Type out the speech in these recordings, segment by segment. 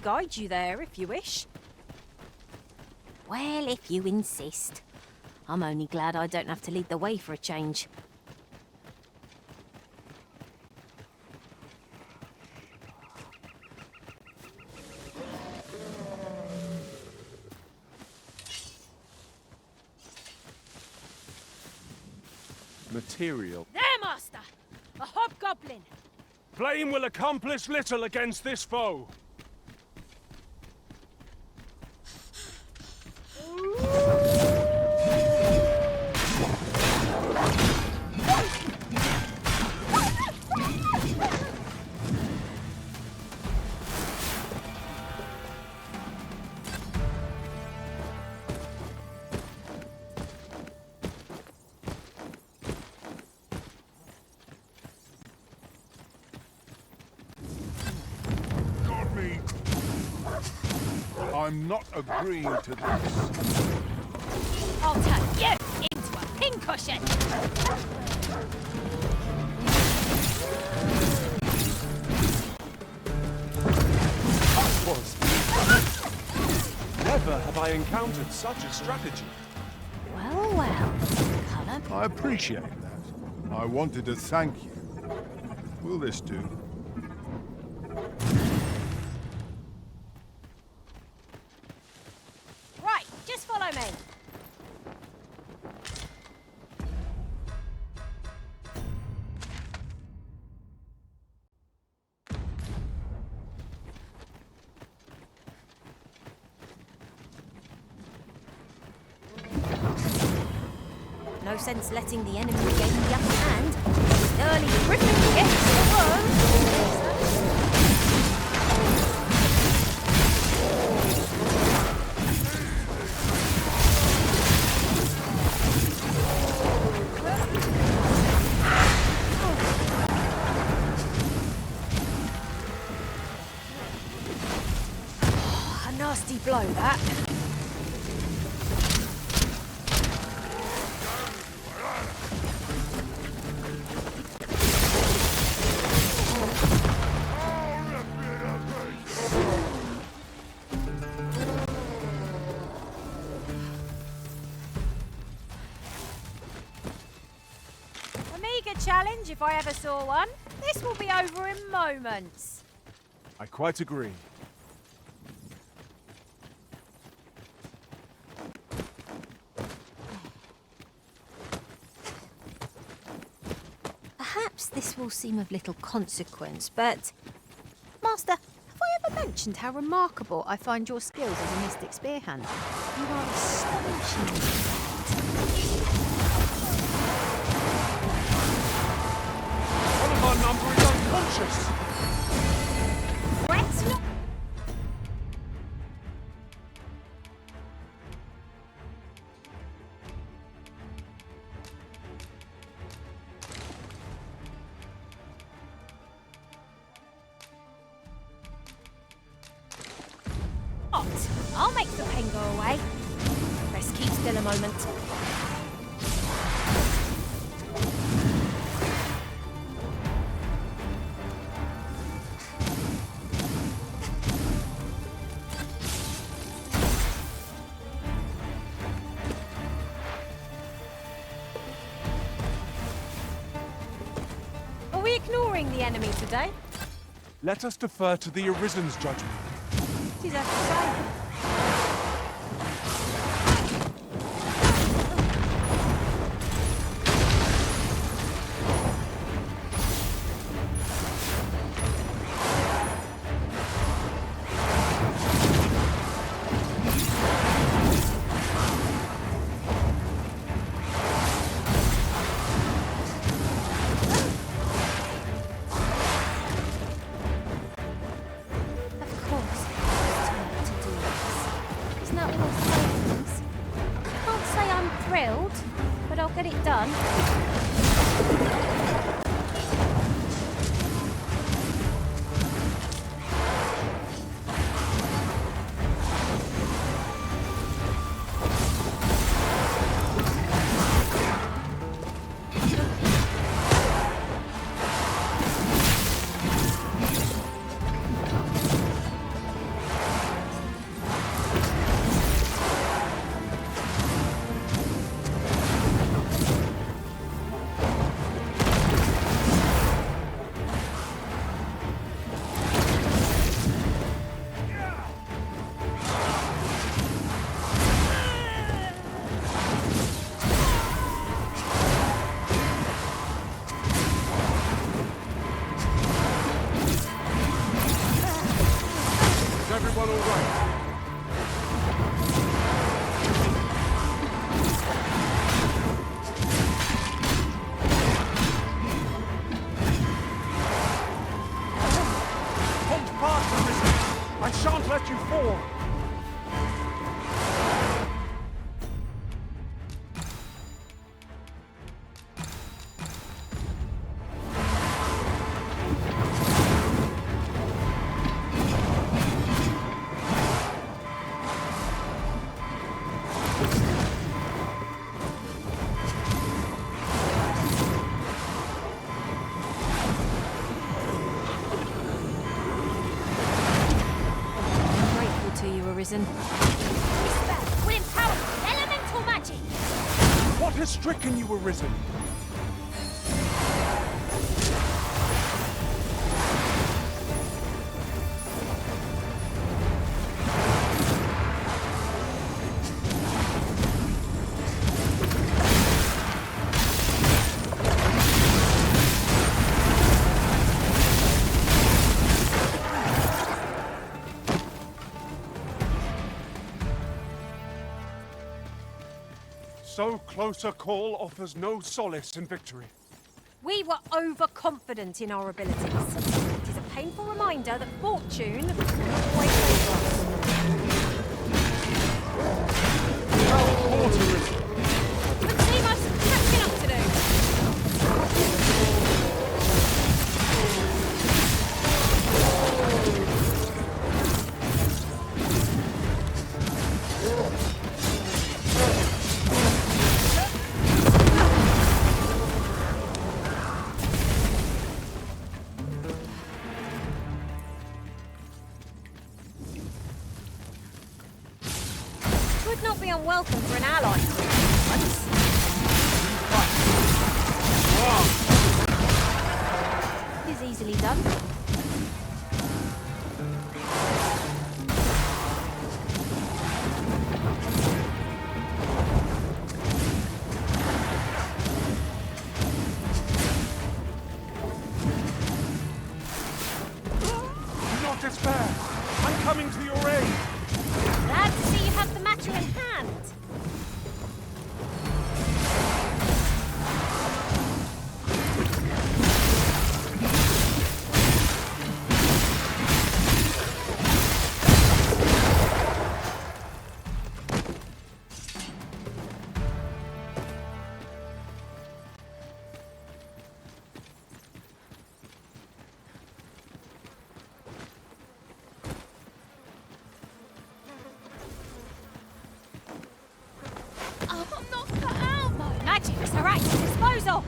guide you there if you wish. Well, if you insist. I'm only glad I don't have to lead the way for a change. Material. There, Master! A hobgoblin! Flame will accomplish little against this foe. I'm not agreeing to this. I'll turn you into a pincushion! Never have I encountered such a strategy. Well, well. Colour. I appreciate that. I wanted to thank you. Will this do? Right, just follow me. No sense letting the enemy gain the upper hand. Early Griffin gets the worm. A nasty blow, that. A meagre challenge if I ever saw one. This will be over in moments. I quite agree. Perhaps this will seem of little consequence, but... Master, have I ever mentioned how remarkable I find your skills as a mystic spear hand? You are astonishing. One of our number is unconscious. Fret not. I'll make the pain go away. Best keep still a moment. Are we ignoring the enemy today? Let us defer to the Arisen's judgment. She's have to say. Of course, it's time to do it. fall. Arisen. This spell will empower you with elemental magic. What has stricken you, Arisen? So close a call offers no solace in victory. We were overconfident in our abilities. It is a painful reminder that fortune will not always favour us. Would seem I've some catching up to do. Would not be unwelcome for an ally. It is easily done. Do not despair. I'm coming to your aid. Glad to see you have the matter in hand. Magic's are at your disposal.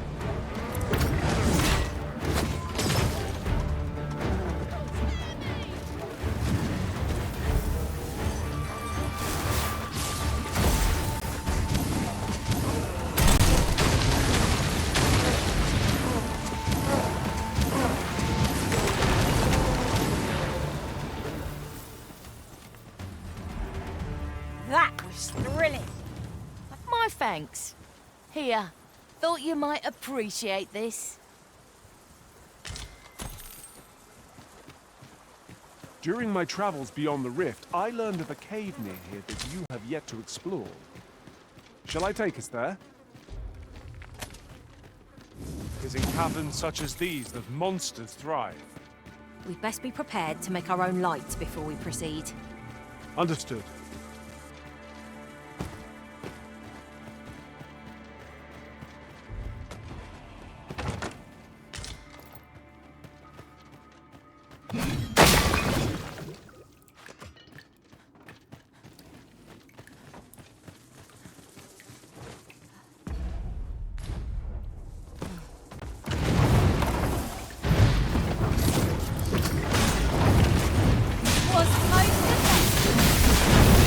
That was thrilling. My thanks. Here, thought you might appreciate this. During my travels beyond the rift, I learned of a cave near here that you have yet to explore. Shall I take us there? It is in caverns such as these that monsters thrive. We'd best be prepared to make our own light before we proceed. Understood. Was most effective.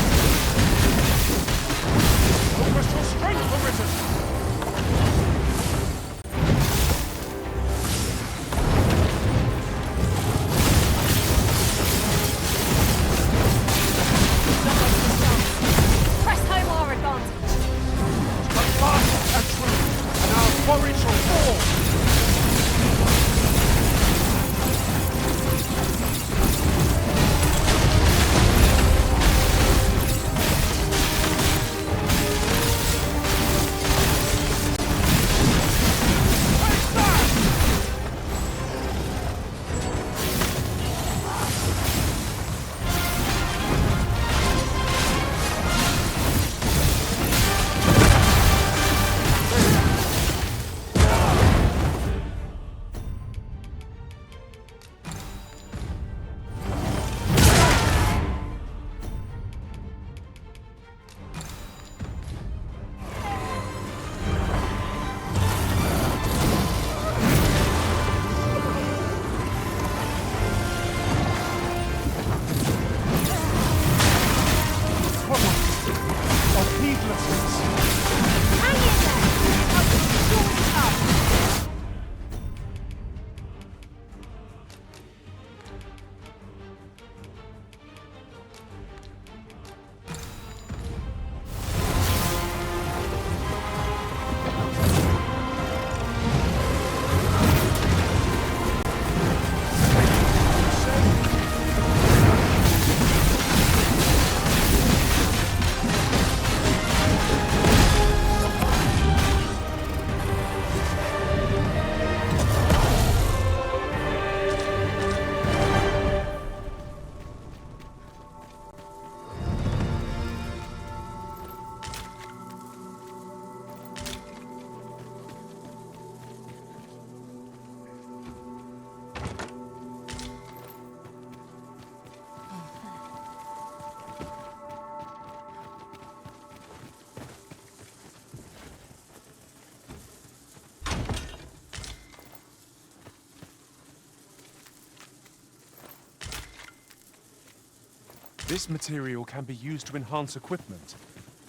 This material can be used to enhance equipment,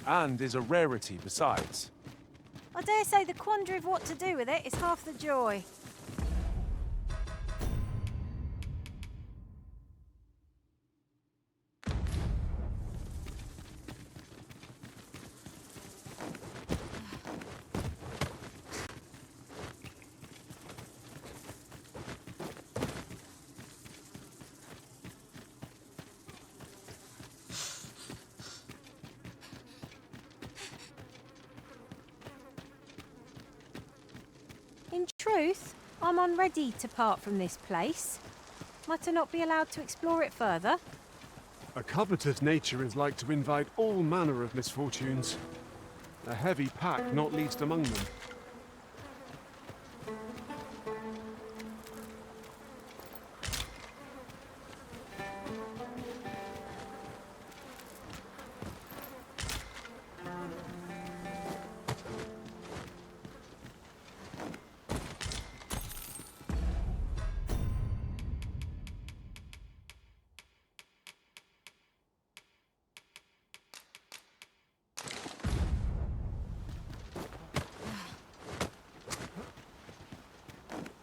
and is a rarity besides. I dare say the quandary of what to do with it is half the joy. In truth, I'm unready to part from this place. Might I not be allowed to explore it further? A covetous nature is like to invite all manner of misfortunes. A heavy pack not least among them.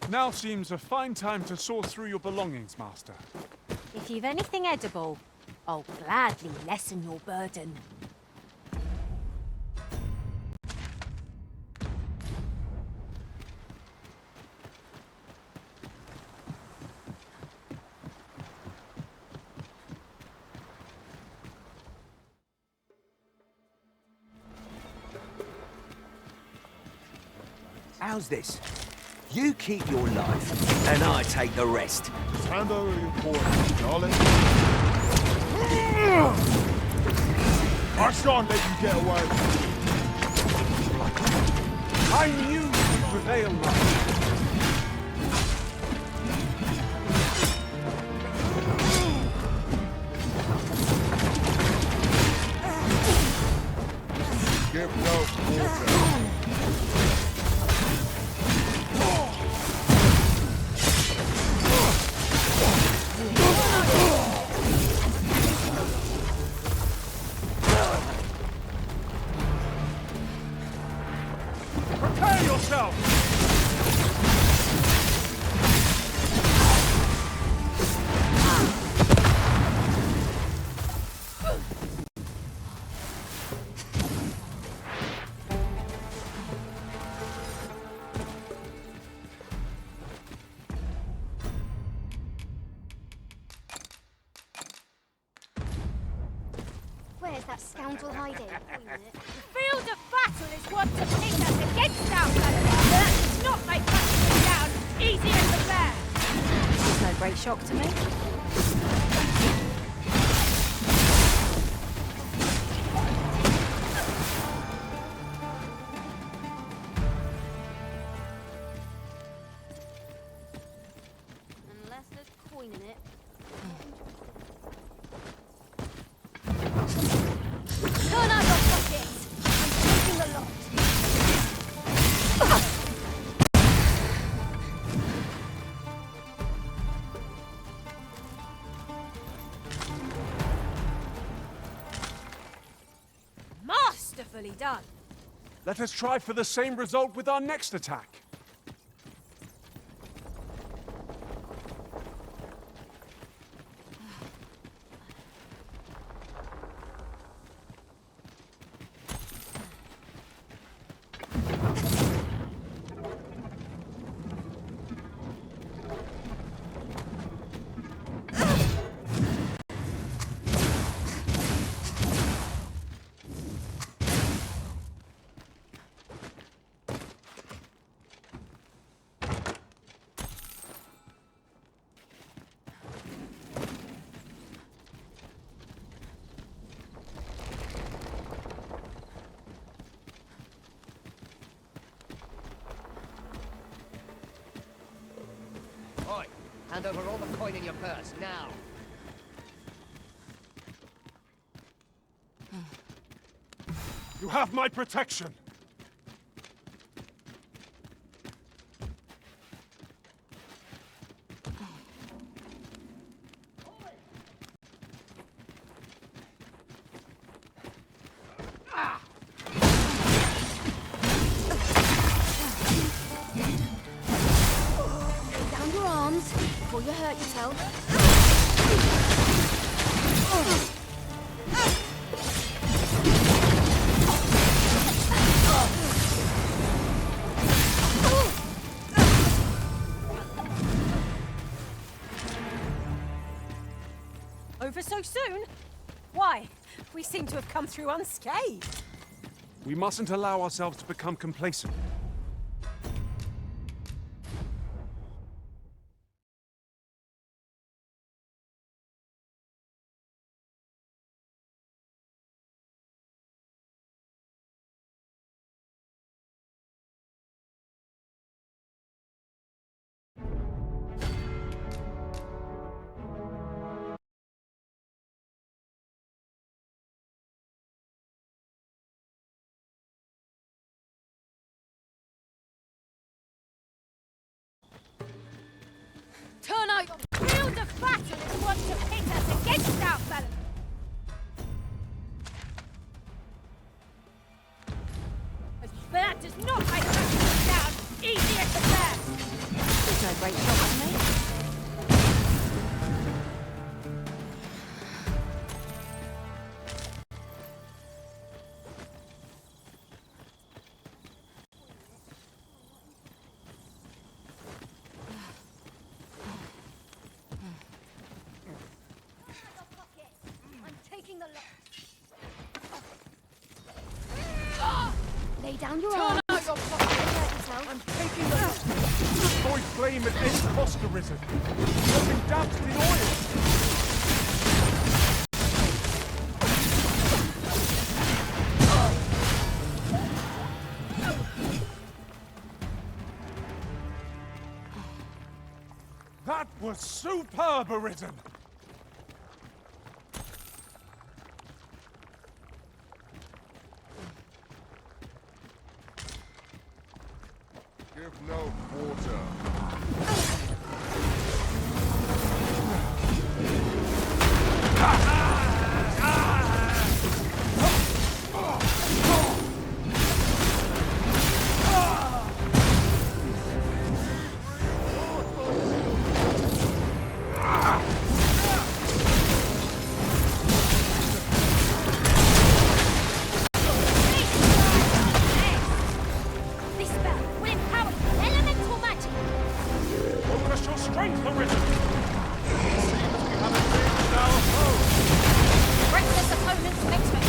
Now seems a fine time to sort through your belongings, Master. If you've anything edible, I'll gladly lessen your burden. How's this? You keep your life, and I take the rest. Hand over your quarters, darling. I shan't let you get away. I knew you would prevail, Master. Give no quarter. Prepare yourself! Where's that scoundrel hiding? Field of battle is one to pit us against our fellows. That does not make cutting down easier to bear. It's no great shock to me. Unless there's coin in it. Turn out your pockets. I'm taking the lot. Masterfully done. Let us try for the same result with our next attack. Oi, hand over all the coin in your purse, now. You have my protection. before you hurt yourself. Over so soon? Why? We seem to have come through unscathed. We mustn't allow ourselves to become complacent. Turn out your field of battle is what to pit us against our fellow. But that does not make us down easier to bear. There's no great shock to me. I'm taking the lot. Lay down your Turn arms. out your pocket. Hurt yourself. I'm taking the... Avoid flame at any cost, Arisen. Nothing damps the oil. That was superb, Arisen. Give no quarter. This spell will empower elemental magic. Focus your strength, Arisen. It seems we have engaged our foe. Reckless opponents makes me.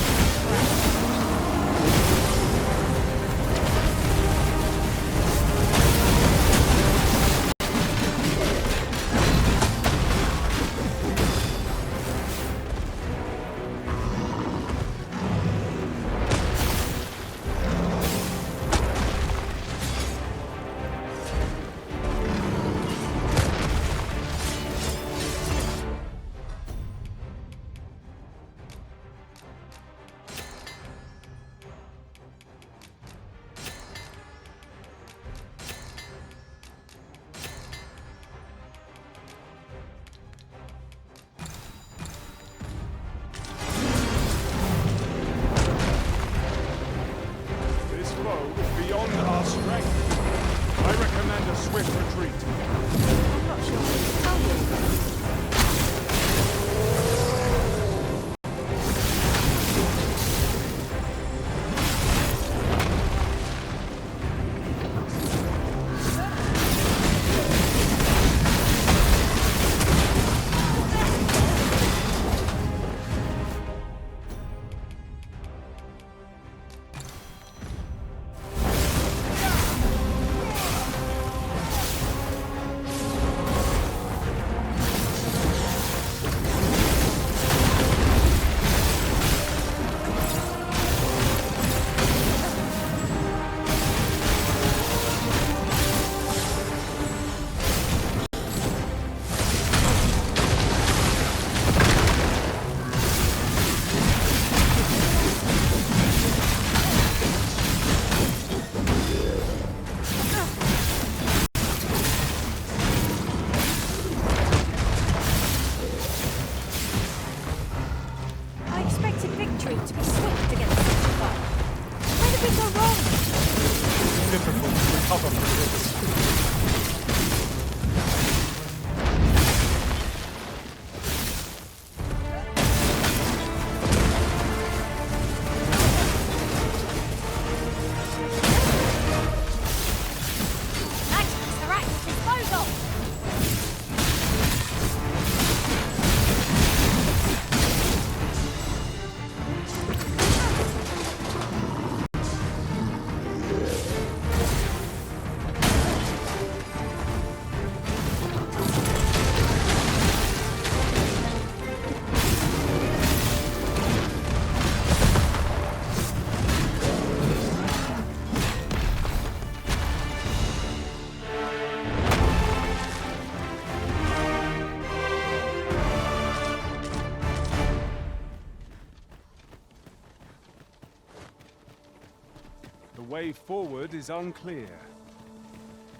way forward is unclear.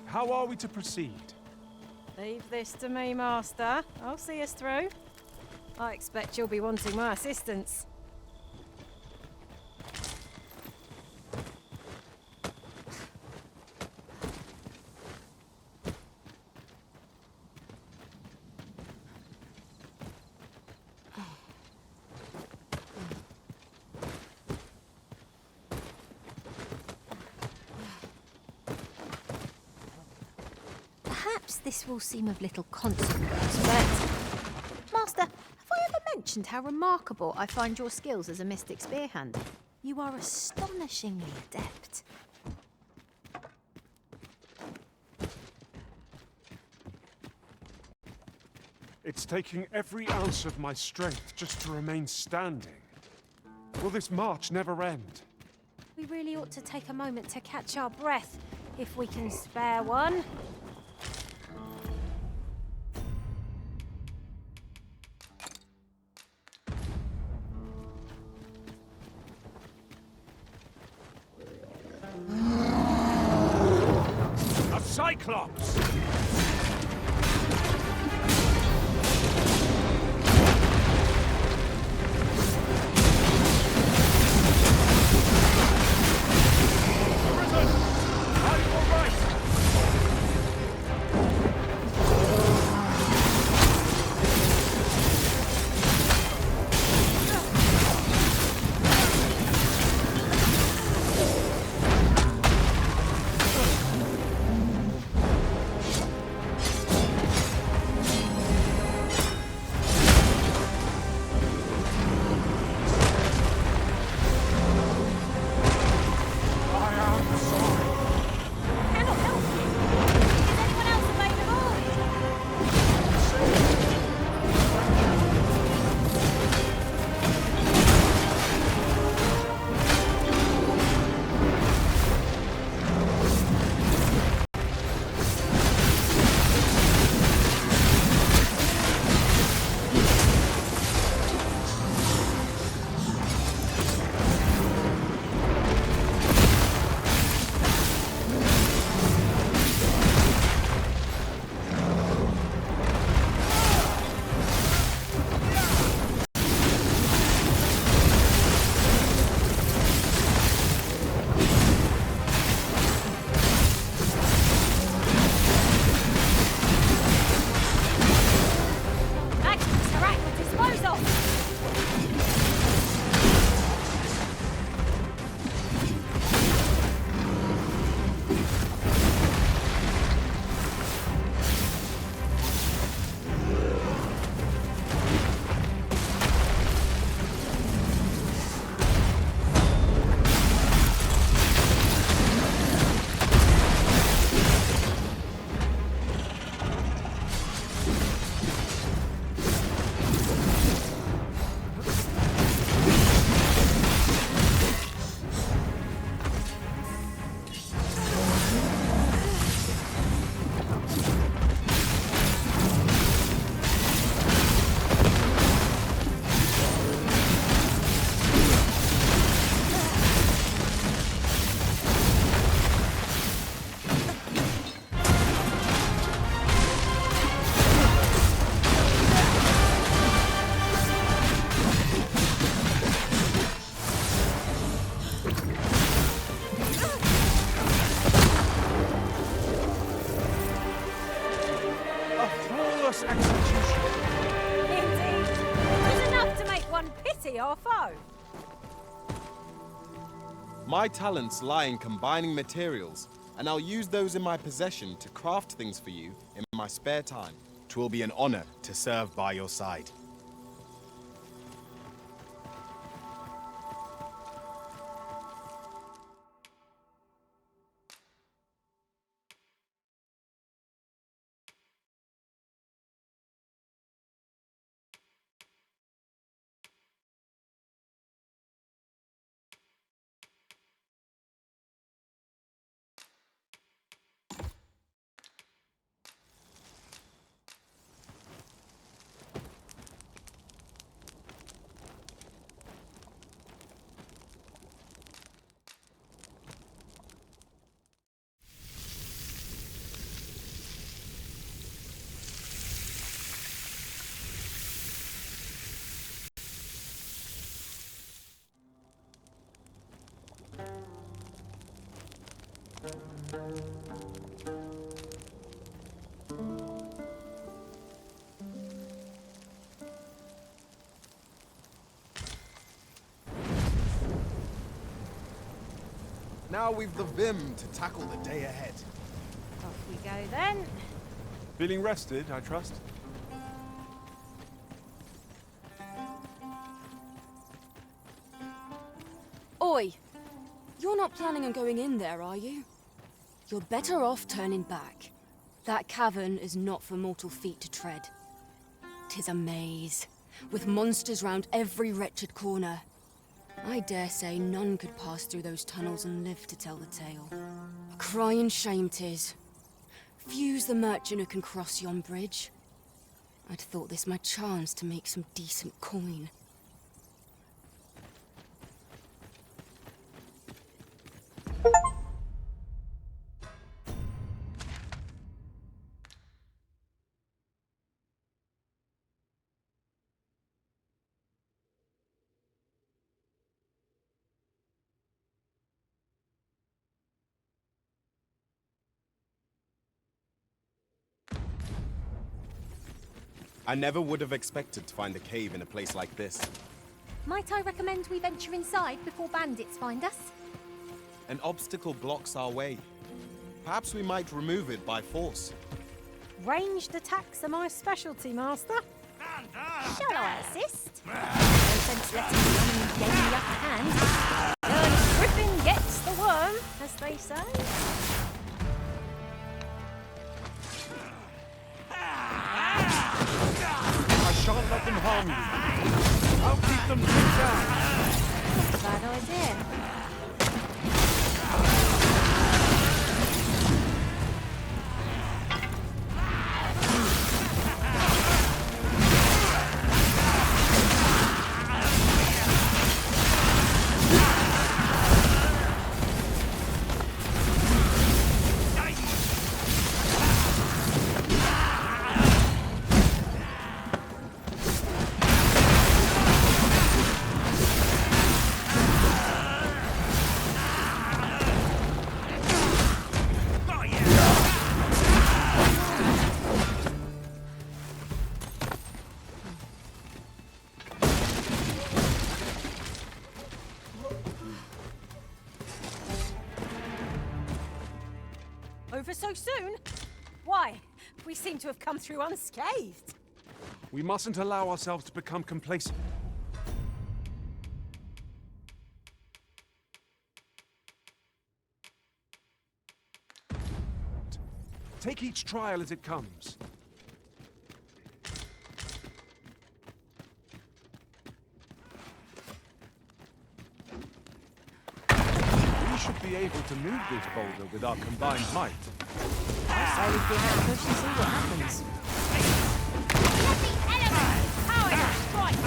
How are we to proceed? Leave this to me, Master. I'll see us through. I expect you'll be wanting my assistance. Perhaps this will seem of little consequence, but... Master, have I ever mentioned how remarkable I find your skills as a mystic spearhand? You are astonishingly adept. It's taking every ounce of my strength just to remain standing. Will this march never end? We really ought to take a moment to catch our breath, if we can spare one. A Cyclops! Execution. Indeed. It was enough to make one pity our foe. My talents lie in combining materials, and I'll use those in my possession to craft things for you in my spare time. 'Twill be an honor to serve by your side. Now we've the vim to tackle the day ahead. Off we go then. Feeling rested, I trust? Oi! You're not planning on going in there, are you? You're better off turning back. That cavern is not for mortal feet to tread. 'Tis a maze, with monsters round every wretched corner. I dare say none could pass through those tunnels and live to tell the tale. A crying shame 'tis. Few's the merchant who can cross yon bridge. I'd thought this my chance to make some decent coin. I never would have expected to find a cave in a place like this. Might I recommend we venture inside before bandits find us? An obstacle blocks our way. Perhaps we might remove it by force. Ranged attacks are my specialty, Master. Shall I assist? No sense letting the enemy gain the upper hand. Griffin gets the worm, as they say. I shan't let them harm you. I'll keep them pinned down. Bad idea. Over so soon? Why? We seem to have come through unscathed. We mustn't allow ourselves to become complacent. Take each trial as it comes. We should be able to move this boulder with our combined might. I say we give it a push and see what happens. Let the elements power to strike!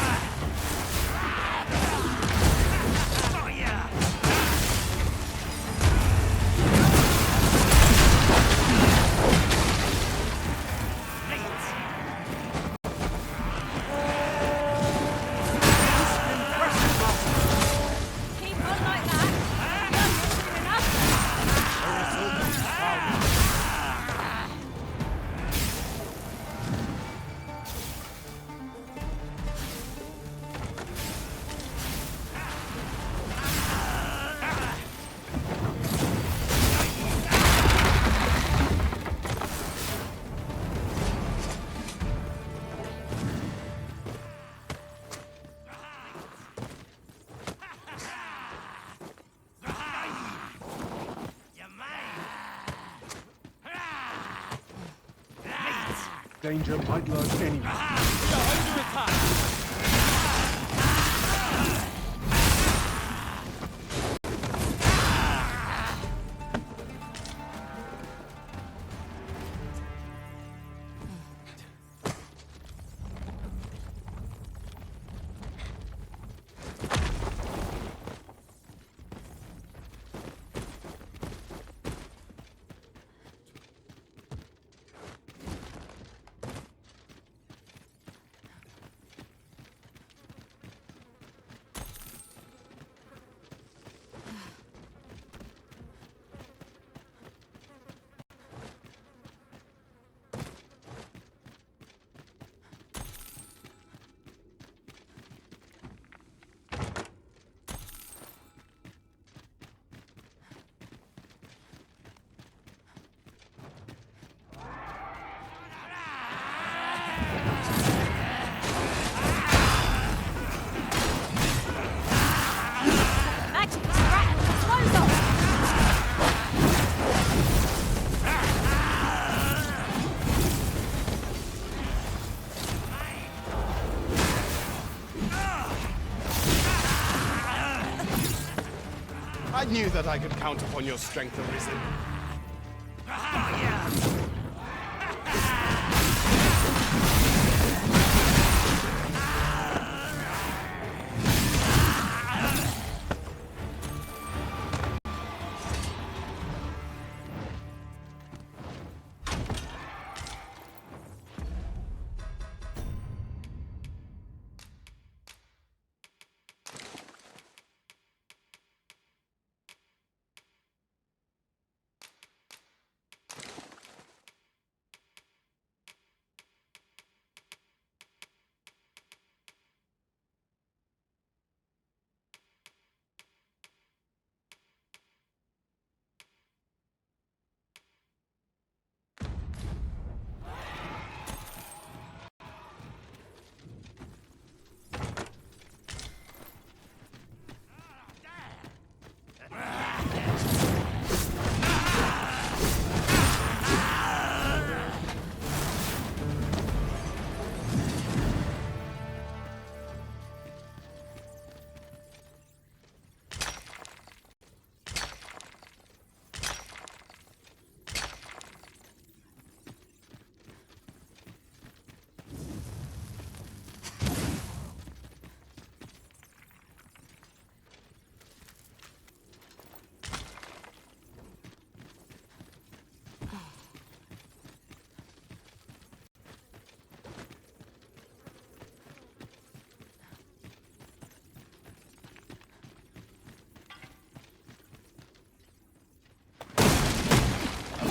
Keep on like that. Danger might lurk anywhere. I knew that I could count upon your strength, Arisen.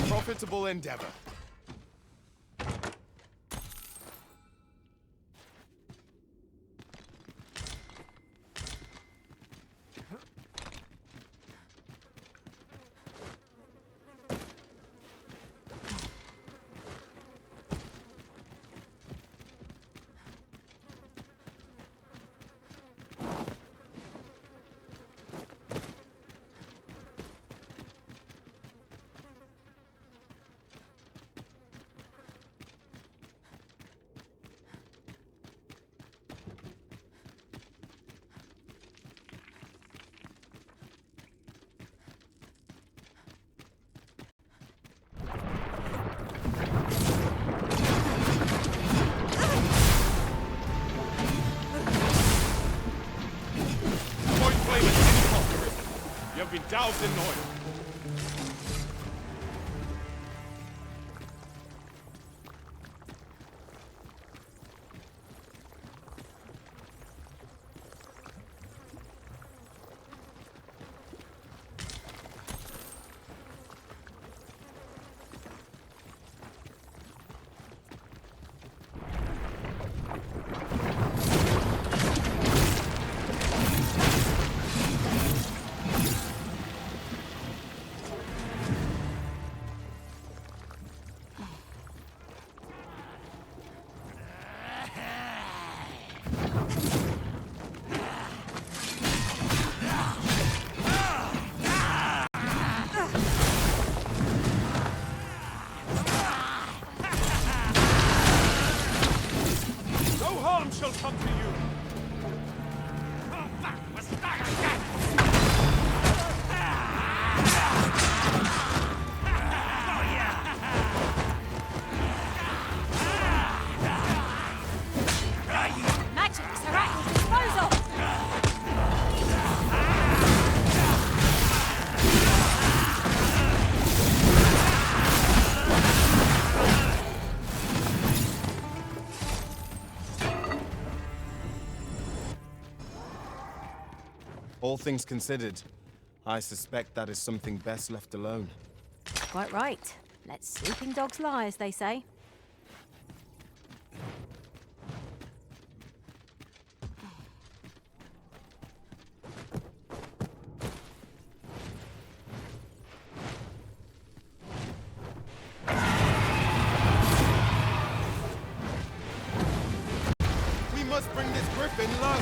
Profitable endeavor. Been doused in oil. Shall come to you. Magic is at your disposal. All things considered, I suspect that is something best left alone. Quite right. Let sleeping dogs lie, as they say. We must bring this griffin low.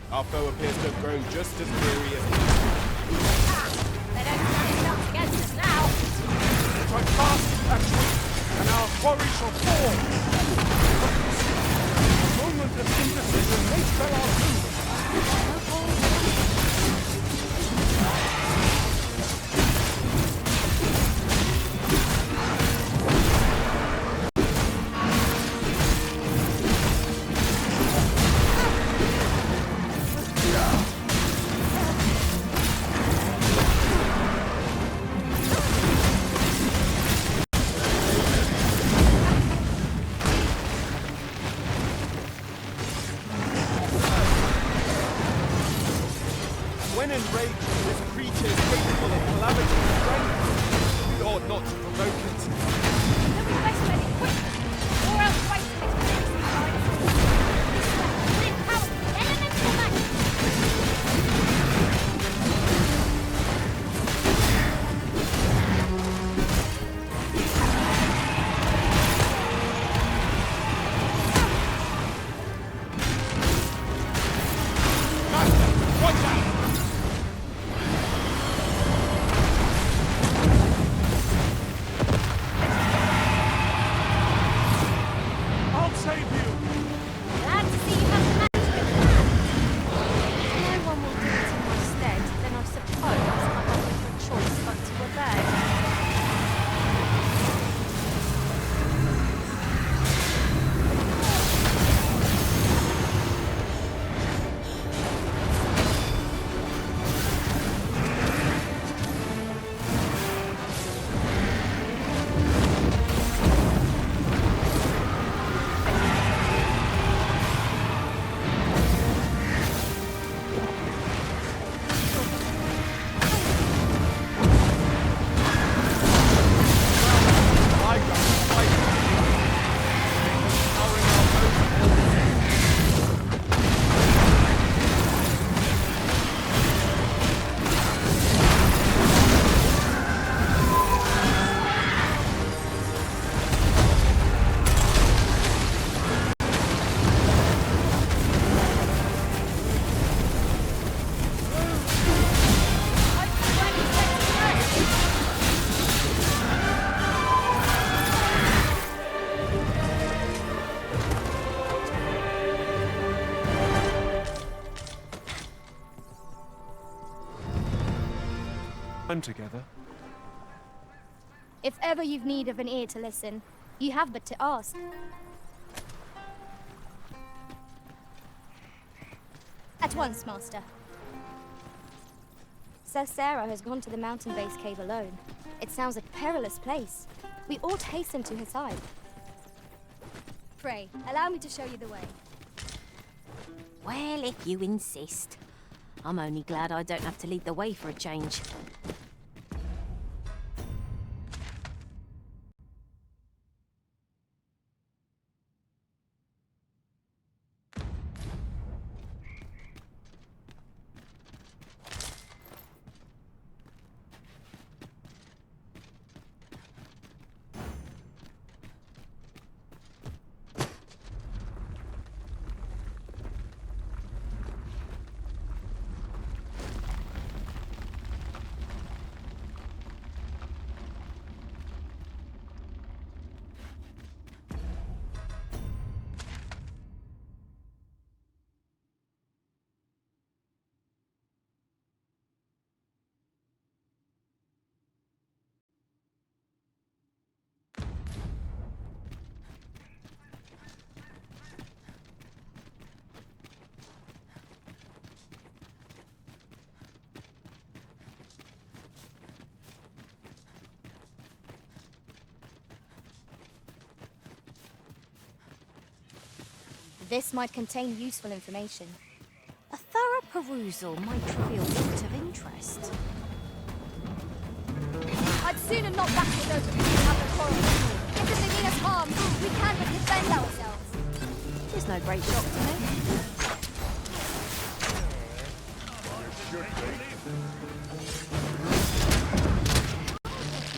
Our foe appears to have grown just as weary as we. They don't stand a chance against us now. Try fast, actually, and our quarry shall fall. A moment of indecision may spell our doom. When enraged, this creature is capable of calamity and strength. We ought not to provoke it. Then we best let it quickly, or else waste its releasing time. This weapon is empowered with elemental magic. Watch out! I'll save you. Glad to see you have the magic in hand. No one will do it in my stead, then I suppose I have no different choice but to obey. I'm together. If ever you've need of an ear to listen, you have but to ask. At once, Master. Sir Sarah has gone to the mountain base cave alone. It sounds a perilous place. We ought hasten to her side. Pray, allow me to show you the way. Well, if you insist. I'm only glad I don't have to lead the way for a change. This might contain useful information. A thorough perusal might reveal bits of interest. I'd sooner not battle those who have the quarrel. If they mean us harm, we can but defend ourselves. It's no great shock to me.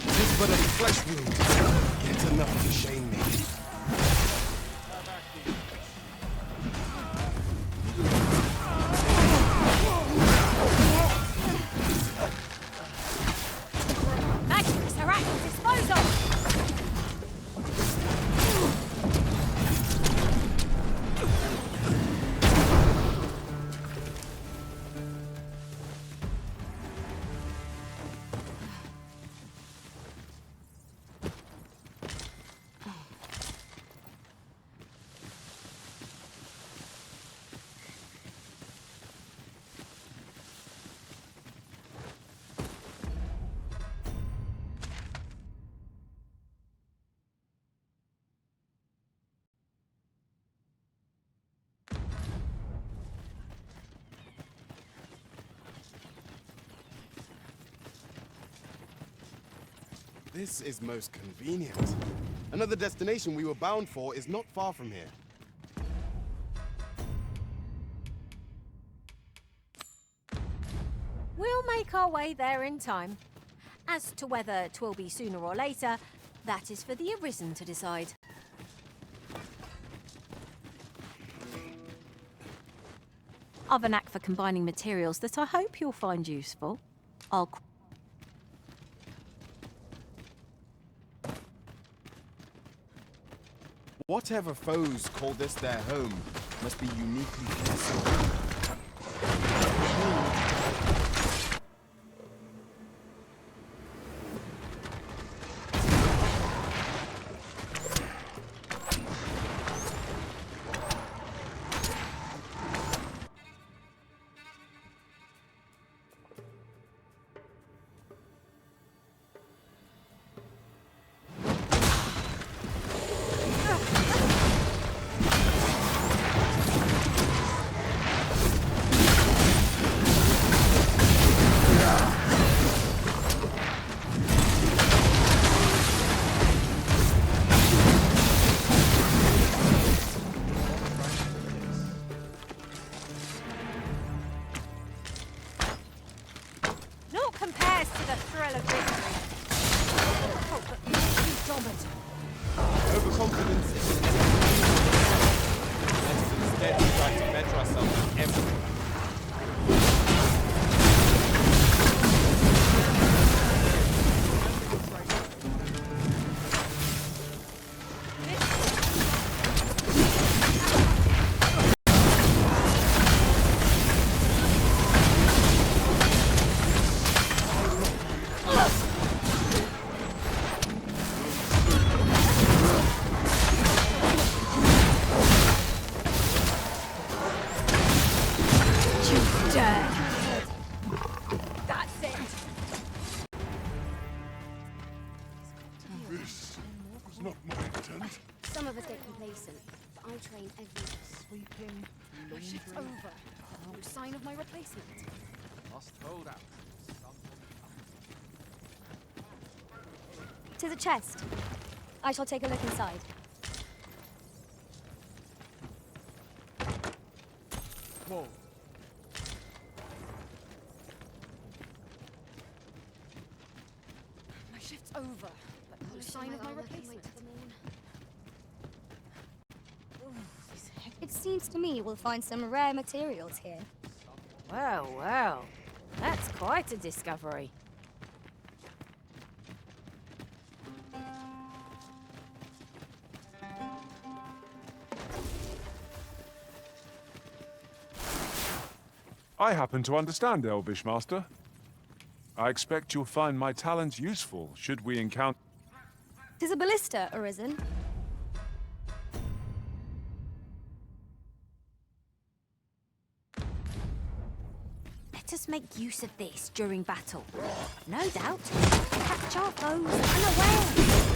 Tis but a flesh wound, yet enough to shame me. This is most convenient. Another destination we were bound for is not far from here. We'll make our way there in time. As to whether 'twill be sooner or later, that is for the Arisen to decide. I've a knack for combining materials that I hope you'll find useful. Whatever foes call this their home must be uniquely peaceful. Overconfidence is let's instead try to better ourselves in every way. Some of us get complacent, but I train every day. Sweeping. My shift's over. No sign of my replacement. Must hold out. To the chest. I shall take a look inside. Whoa. My shift's over. But no sign of my replacement. It seems to me we'll find some rare materials here. Well, well. That's quite a discovery. I happen to understand Elvish, Master. I expect you'll find my talents useful should we encounter... 'Tis a ballista, Arisen. Let us make use of this during battle. No doubt, catch our foes unawares.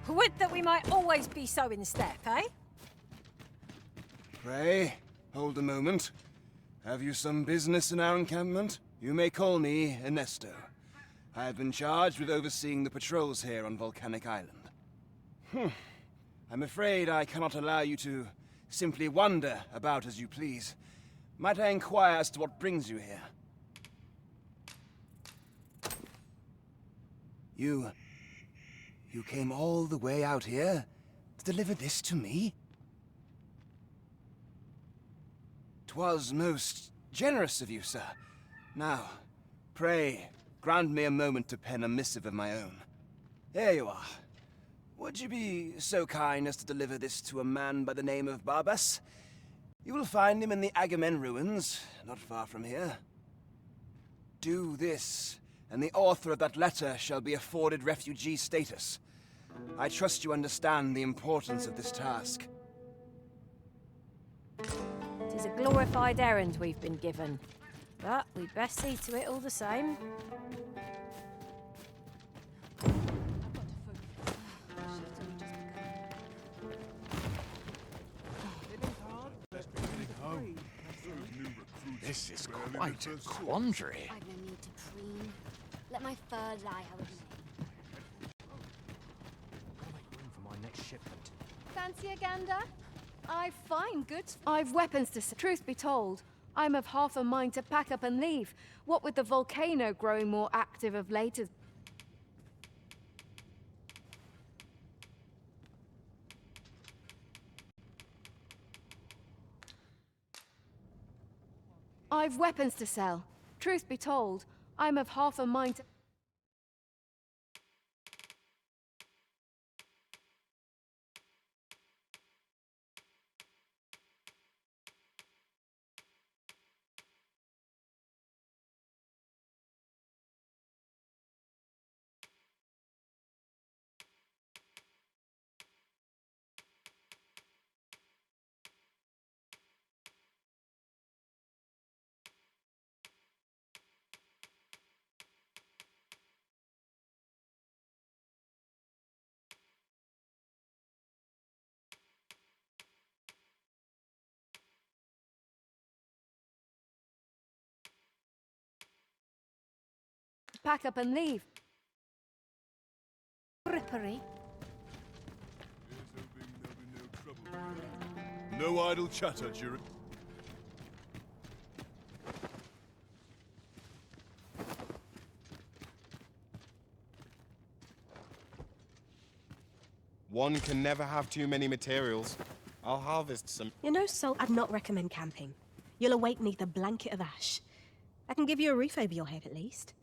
Would that we might always be so in step, eh? Pray, hold a moment. Have you some business in our encampment? You may call me Ernesto. I have been charged with overseeing the patrols here on Volcanic Island. I'm afraid I cannot allow you to simply wander about as you please. Might I inquire as to what brings you here? You came all the way out here to deliver this to me? 'Twas most generous of you, sir. Now, pray, grant me a moment to pen a missive of my own. Here you are. Would you be so kind as to deliver this to a man by the name of Barbas? You will find him in the Agamemnon ruins, not far from here. Do this, and the author of that letter shall be afforded refugee status. I trust you understand the importance of this task. 'Tis a glorified errand we've been given, but we'd best see to it all the same. This is quite a quandary. I've no need to preen. Let my fur lie how it may. For my next shipment. Fancy a gander? I've fine goods. I've weapons to... Truth be told, I'm of half a mind to pack up and leave. What with the volcano growing more active of late as... I've weapons to sell. Truth be told, I'm of half a mind to... Pack up and leave. Rippery. No idle chatter during... One can never have too many materials. I'll harvest some. You know, Sol, I'd not recommend camping. You'll awake neath a blanket of ash. I can give you a roof over your head at least.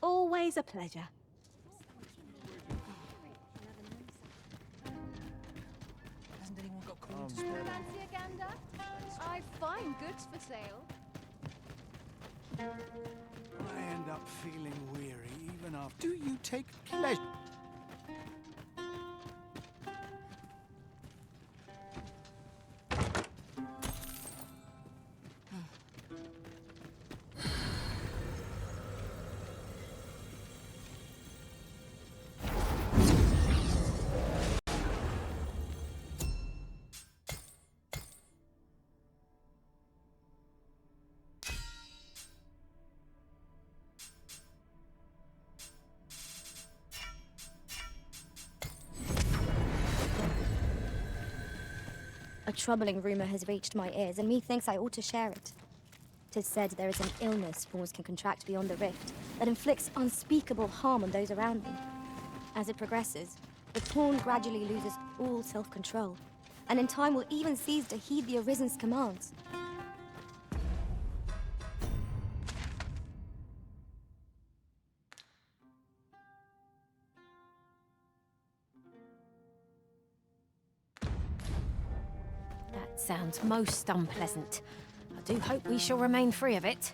Always a pleasure. Hasn't anyone got coin to Fancy a gander? I find goods for sale. I end up feeling weary even after. Do you take pleasure? A troubling rumor has reached my ears, and methinks I ought to share it. 'Tis said there is an illness fools can contract beyond the rift that inflicts unspeakable harm on those around them. As it progresses, the pawn gradually loses all self-control, and in time will even cease to heed the Arisen's commands. That sounds most unpleasant. I do hope we shall remain free of it.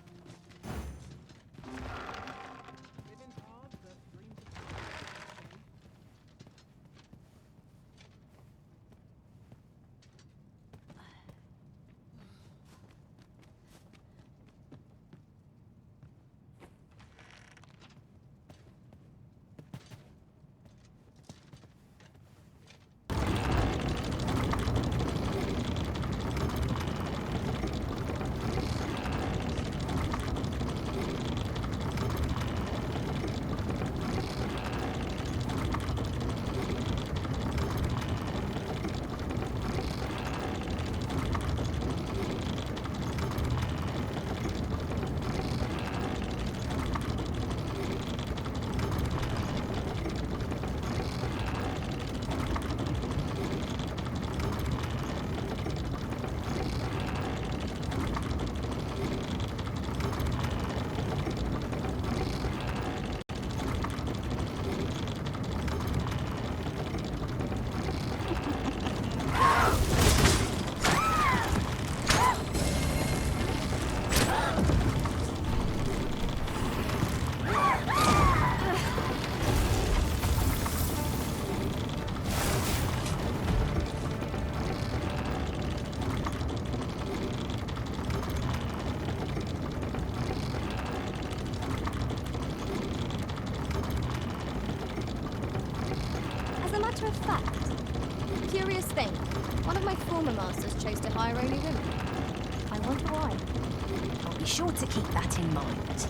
As a matter of fact, curious thing, one of my former masters chose to hire only women. I wonder why. I'll be sure to keep that in mind.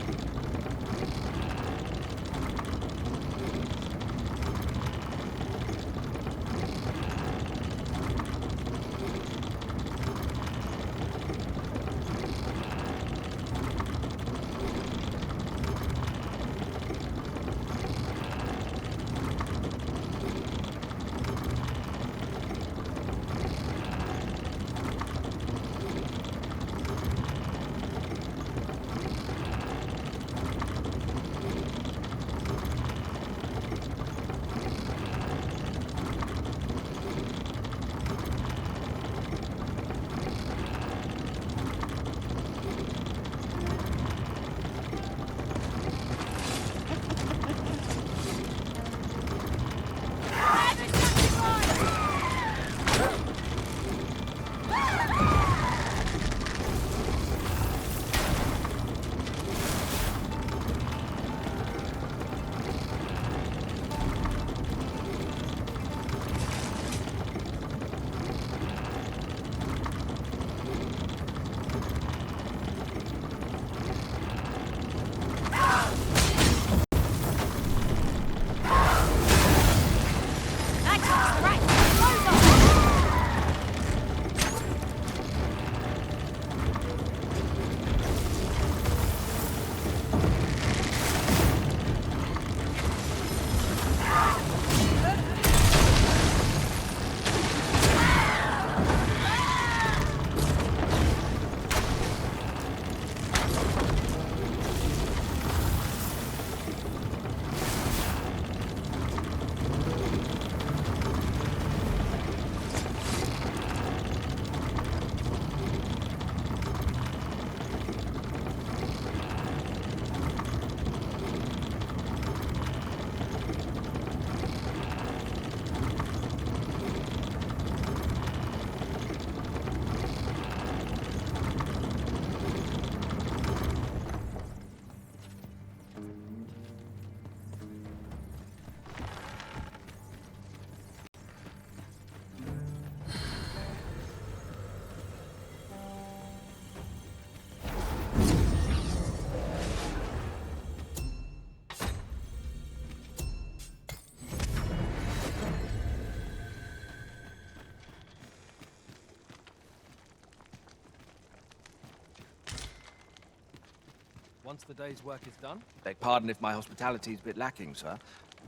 once the day's work is done? Beg pardon if my hospitality's a bit lacking, sir.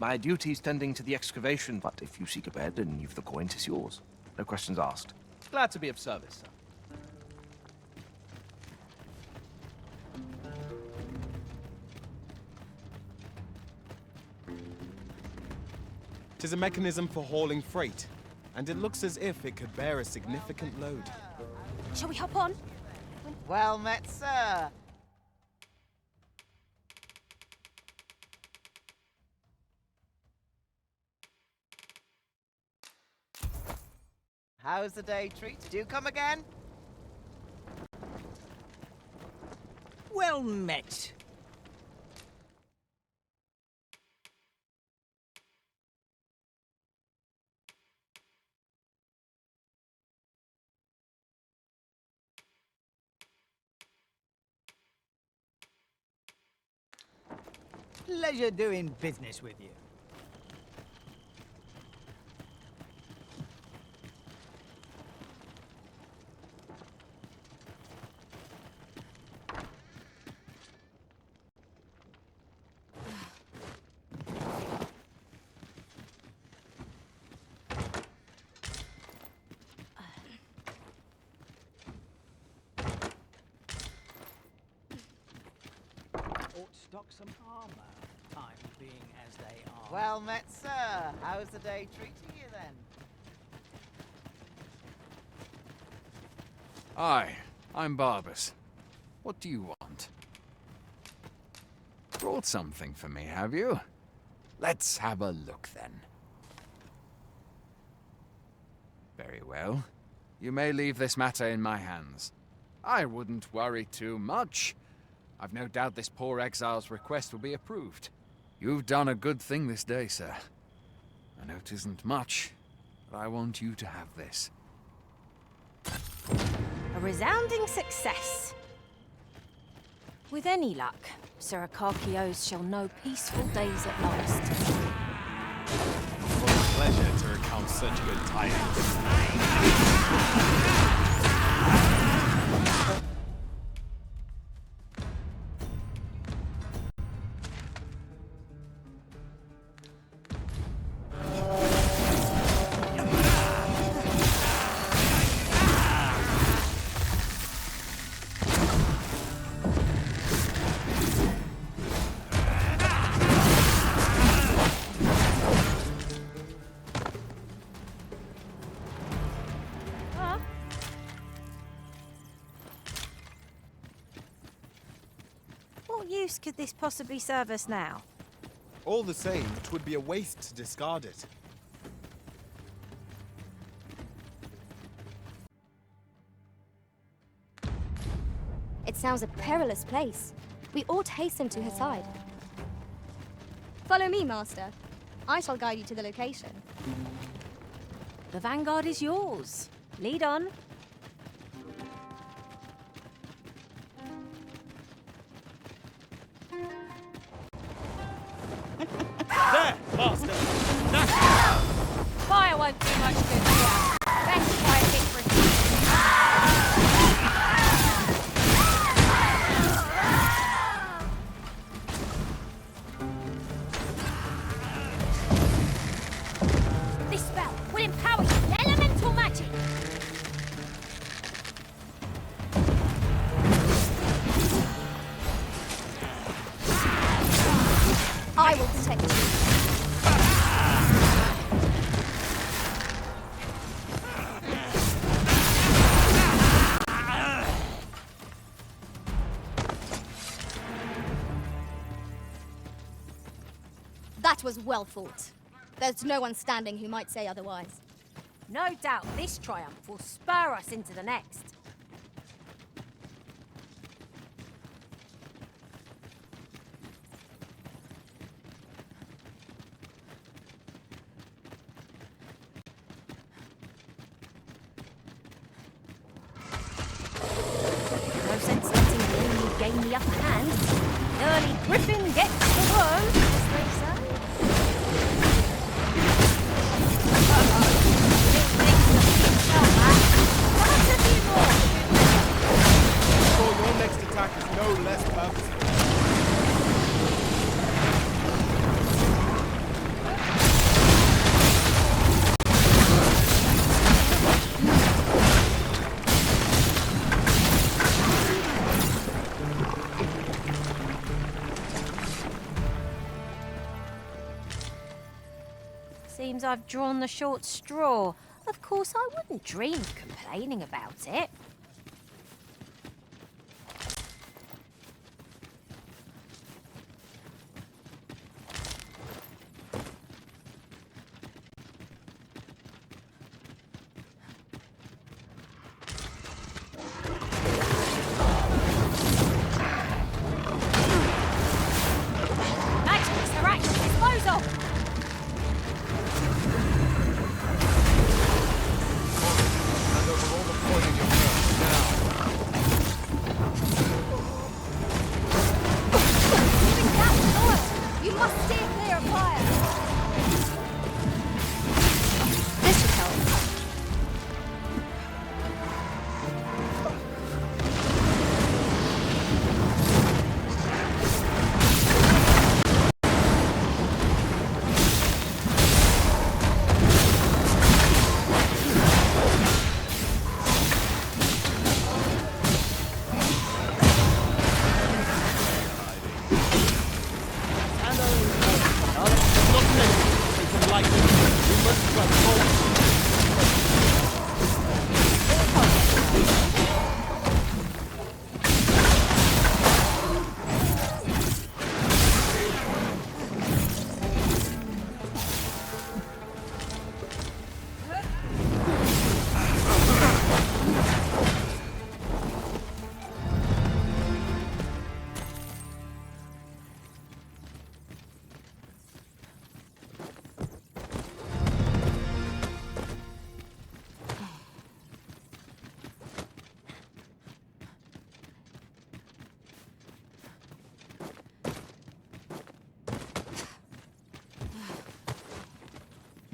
My duty's tending to the excavation, but if you seek a bed and you've the coin, 'tis yours. No questions asked. Glad to be of service, sir. Tis a mechanism for hauling freight, and it looks as if it could bear a significant load. Shall we hop on? Well met, sir. How's the day treated? Do you come again? Well met. Pleasure doing business with you. Stock some armor, times being as they are. Well met, sir. How's the day treating you then? Aye, I'm Barbas. What do you want? Brought something for me, have you? Let's have a look then. Very well. You may leave this matter in my hands. I wouldn't worry too much. I've no doubt this poor exile's request will be approved. You've done a good thing this day, sir. I know it isn't much, but I want you to have this. A resounding success. With any luck, Sir Akakios shall know peaceful days at last. What a pleasure to recount such good tidings. What use could this possibly serve us now? All the same, it would be a waste to discard it. It sounds a perilous place. We ought hasten to her side. Follow me, Master. I shall guide you to the location. The vanguard is yours. Lead on. There, Master! Fire won't do much good here. Best try a different. This spell will empower you with elemental magic. I will protect you. That was well fought. There's no one standing who might say otherwise. No doubt this triumph will spur us into the next. No sense letting the enemy gain the upper hand. Early Griffin gets the worm, as they say. Sure, your next attack is no less purposeful. Seems I've drawn the short straw. Of course, I wouldn't dream of complaining about it. Magics are at your disposal! Moving that forward! You must steer clear of fire! This should help.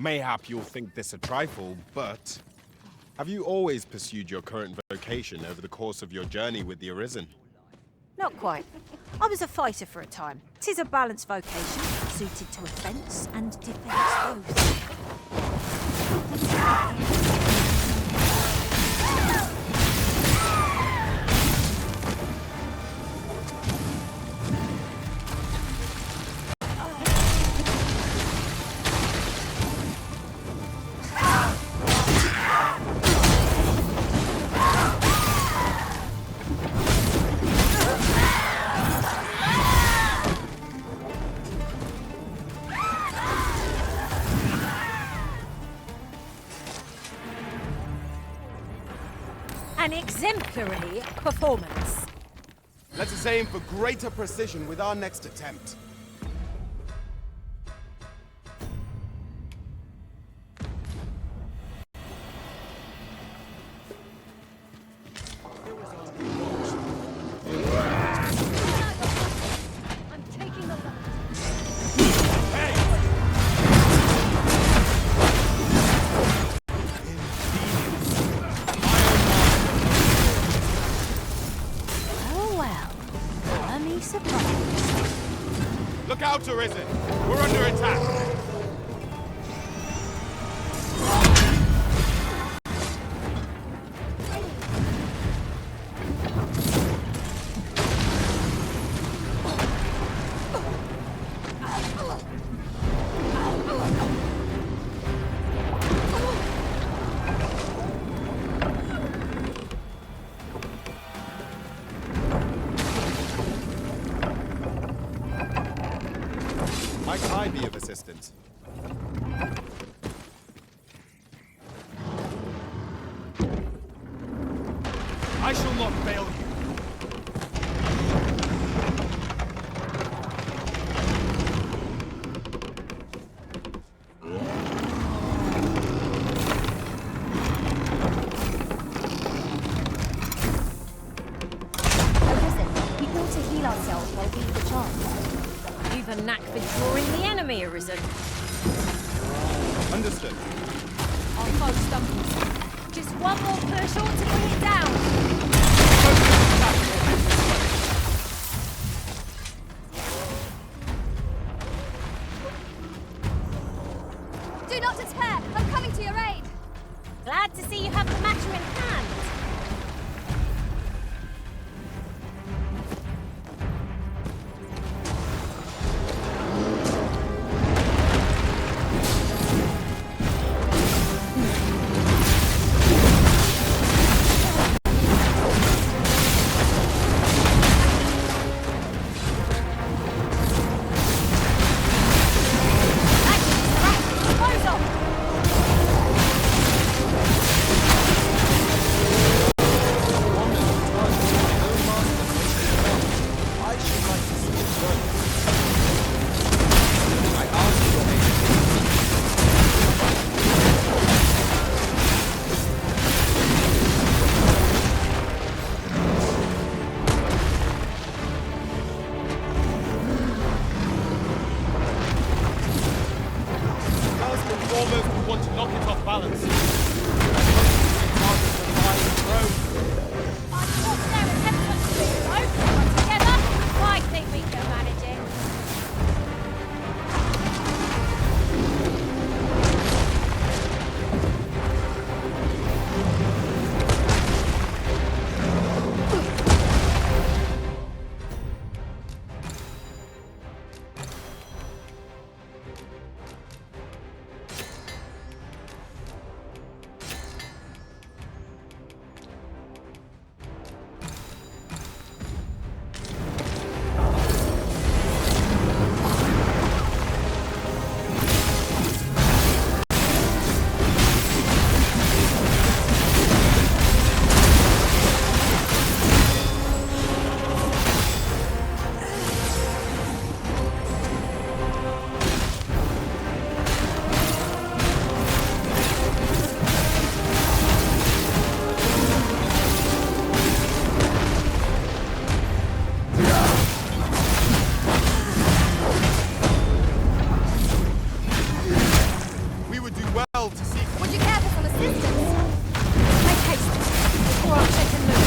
Mayhap you'll think this a trifle, but have you always pursued your current vocation over the course of your journey with the Arisen? Not quite. I was a fighter for a time. 'Tis a balanced vocation, suited to offence and defence both. An exemplary performance. Let us aim for greater precision with our next attempt. I'm taking the left. Look out, Arisen! We're under attack! Might I be of assistance? I shall not fail you. We ought to heal ourselves while we have the chance. You've a knack for drawing the enemy, Arisen. Understood. Our foe stumbles. Just one more push ought to bring it down. Do not despair! I'm coming to your aid! Glad to see you have the matter in hand. balance. Target the flying throne. I thought there was evidence to be alone, but together, I think we can manage it. We would do well to seek. Would you care for some assistance? Make haste, before I'm taken loose.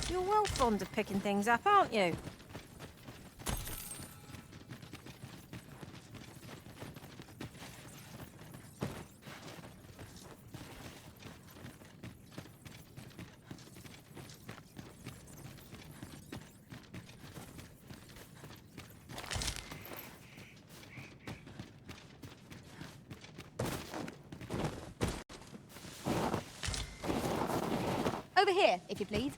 You're well fond of picking things up, aren't you? Over here, if you please.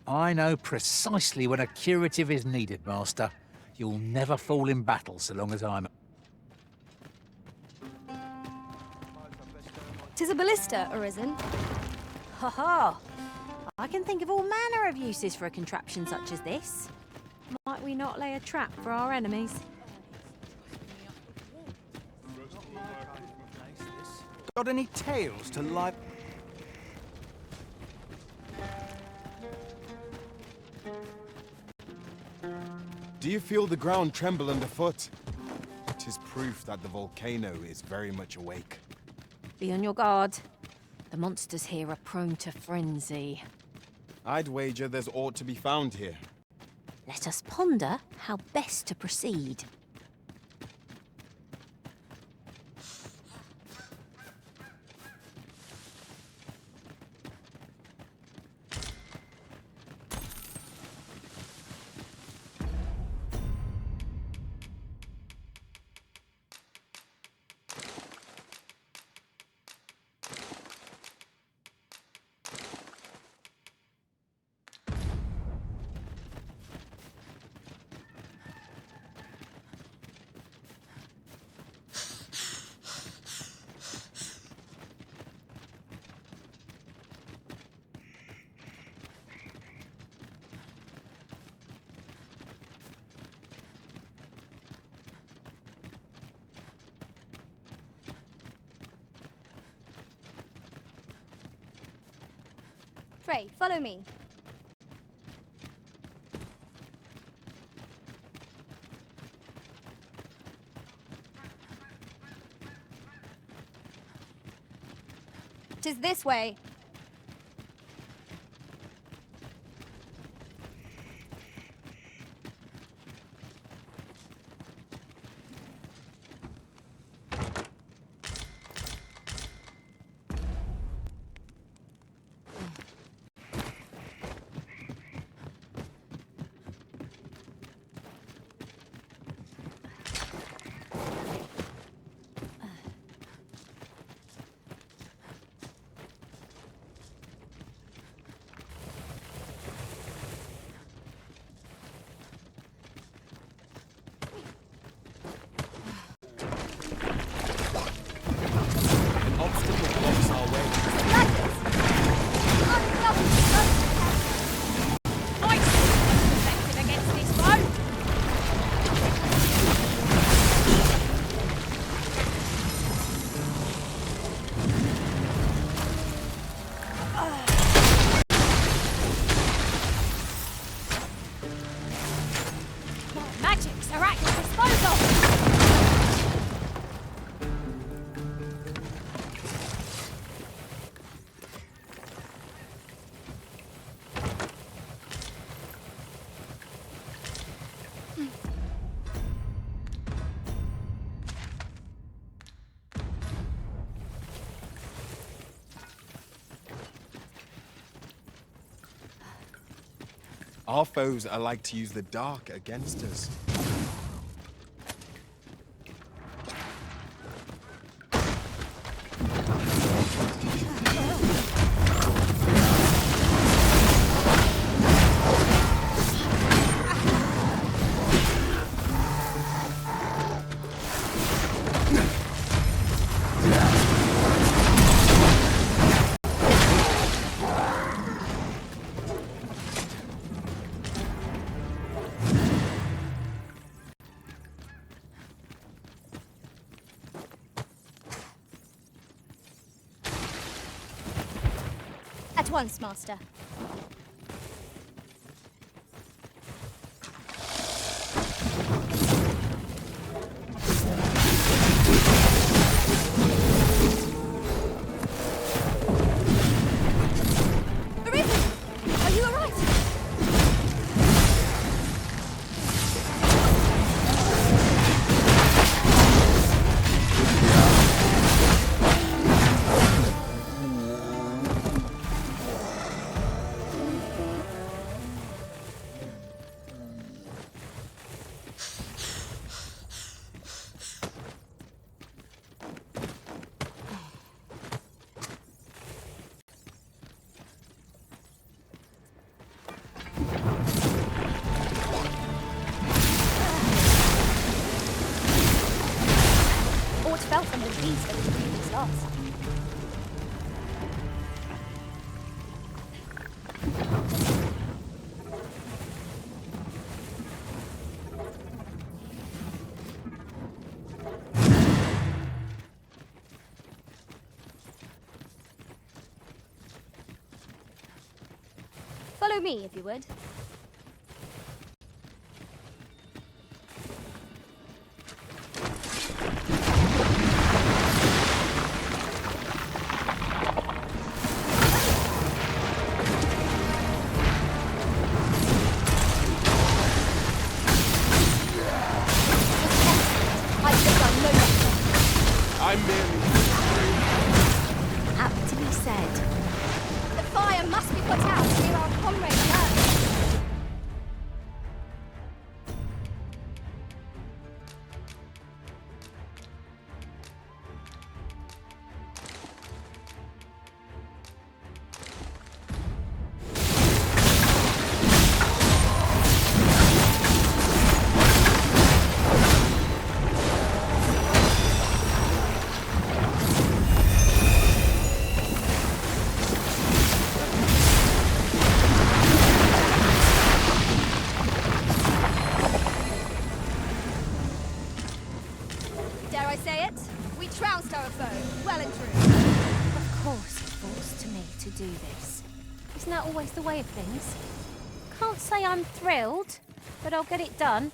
I know precisely when a curative is needed, Master. You'll never fall in battle so long as I'm... 'Tis a ballista, Arisen. Ha ha! I can think of all manner of uses for a contraption such as this. Might we not lay a trap for our enemies? Got any tales to live? Do you feel the ground tremble underfoot? It is proof that the volcano is very much awake. Be on your guard. The monsters here are prone to frenzy. I'd wager there's aught to be found here. Let us ponder how best to proceed. Pray, follow me. Tis this way. Magics are at your disposal! Our foes are like to use the dark against us. At once, Master. Arisen! Are you alright? Aught fell from the beast of the previous loss. Follow me, if you would. I'm merely... Aptly said. The fire must be put out to hear our comrades learn. Dare I say it? We trounced our foe, well and true. Of course it falls to me to do this. Isn't that always the way of things? Can't say I'm thrilled, but I'll get it done.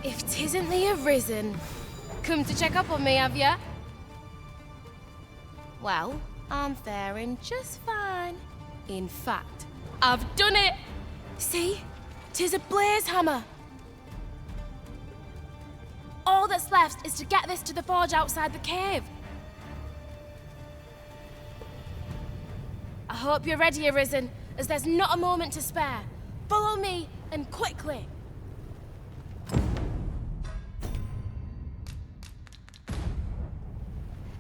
If 'tisn't the Arisen, come to check up on me, have ya? Well, I'm faring just fine. In fact, I've done it! See? 'Tis a blaze hammer. All that's left is to get this to the forge outside the cave. I hope you're ready, Arisen, as there's not a moment to spare. Follow me, and quickly.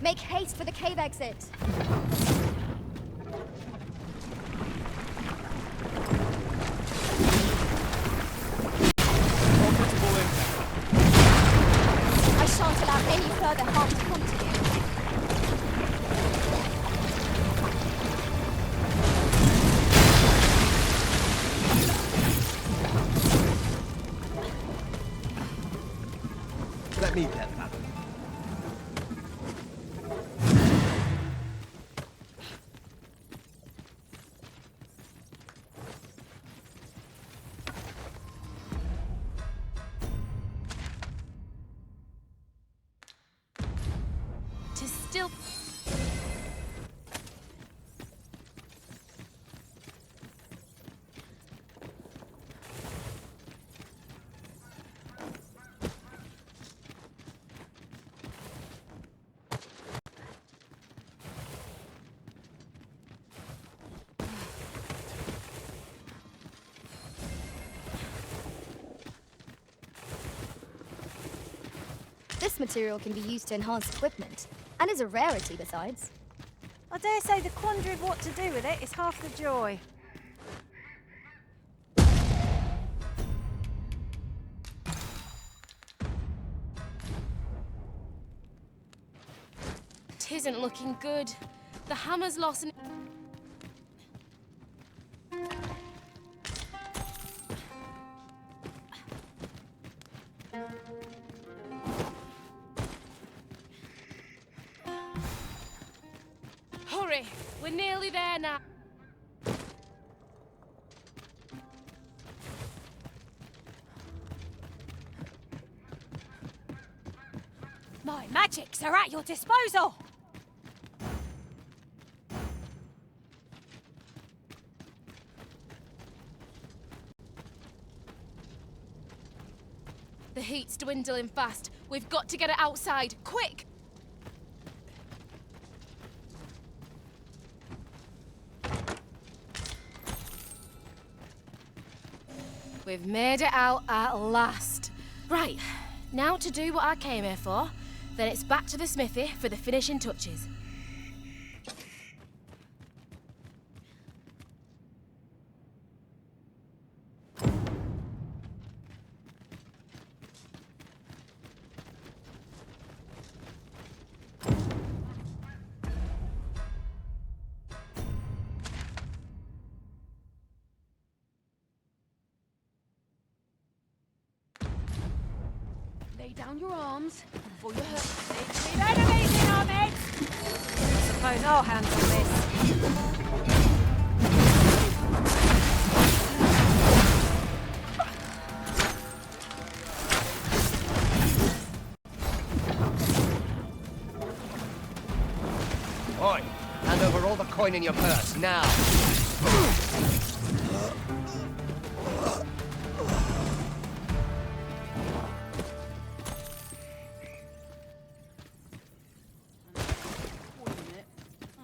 Make haste for the cave exit. I shan't allow any further harm to come to you. Let me get that. Tis still... This material can be used to enhance equipment, and is a rarity besides. I dare say the quandary of what to do with it is half the joy. Tisn't looking good. The hammer's lost an... Hurry! We're nearly there now. My magics are at your disposal! The heat's dwindling fast. We've got to get it outside, quick! We've made it out at last. Right, now to do what I came here for, then it's back to the smithy for the finishing touches. Lay down your arms before you hurt. We've enemies in our midst! I suppose I'll handle this. Oi! Hand over all the coin in your purse, now!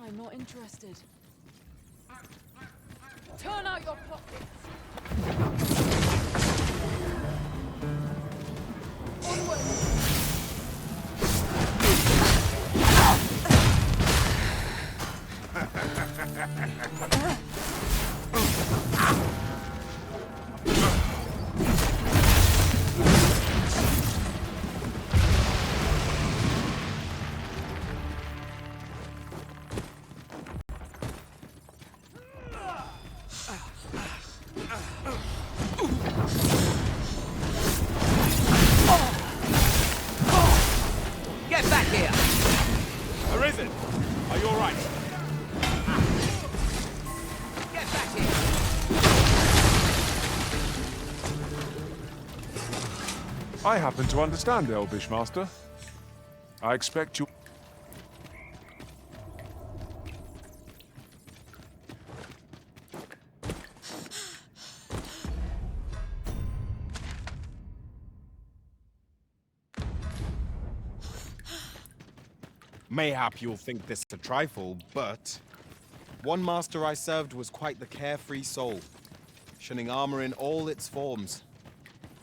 I'm not interested. Turn out your pockets! Onward! Wizard, are you alright? Get back here! I happen to understand, Elvish Master. I expect you... Mayhap you'll think this a trifle, but one master I served was quite the carefree soul, shunning armor in all its forms.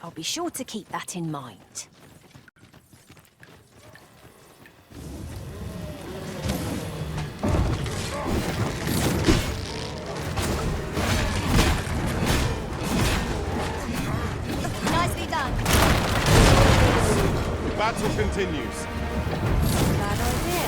I'll be sure to keep that in mind. Nicely done. Battle continues. Bad idea.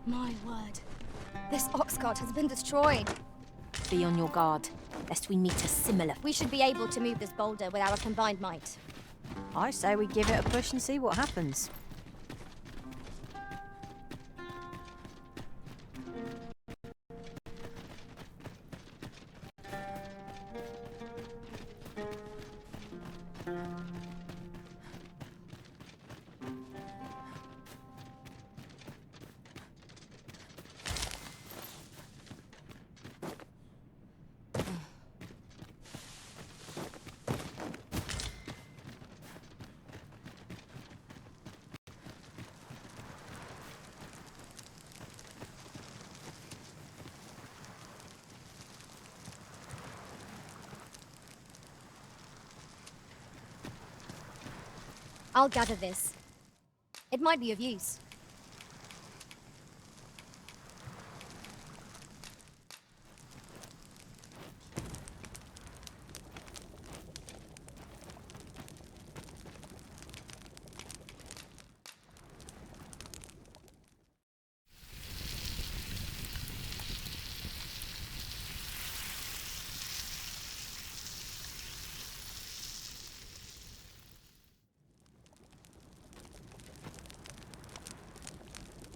My word. This ox cart has been destroyed. Be on your guard, lest we meet a similar. We should be able to move this boulder with our combined might. I say we give it a push and see what happens. I'll gather this. It might be of use.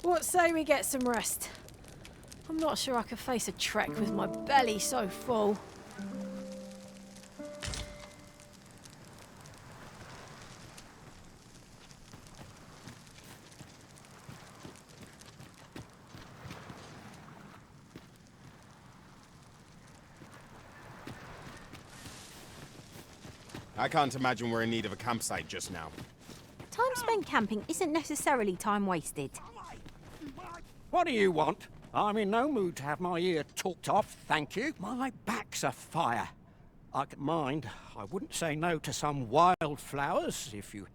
What say we get some rest? I'm not sure I could face a trek with my belly so full. I can't imagine we're in need of a campsite just now. Time spent camping isn't necessarily time wasted. What do you want? I'm in no mood to have my ear talked off, thank you. My back's afire. I could mind. I wouldn't say no to some wildflowers if you...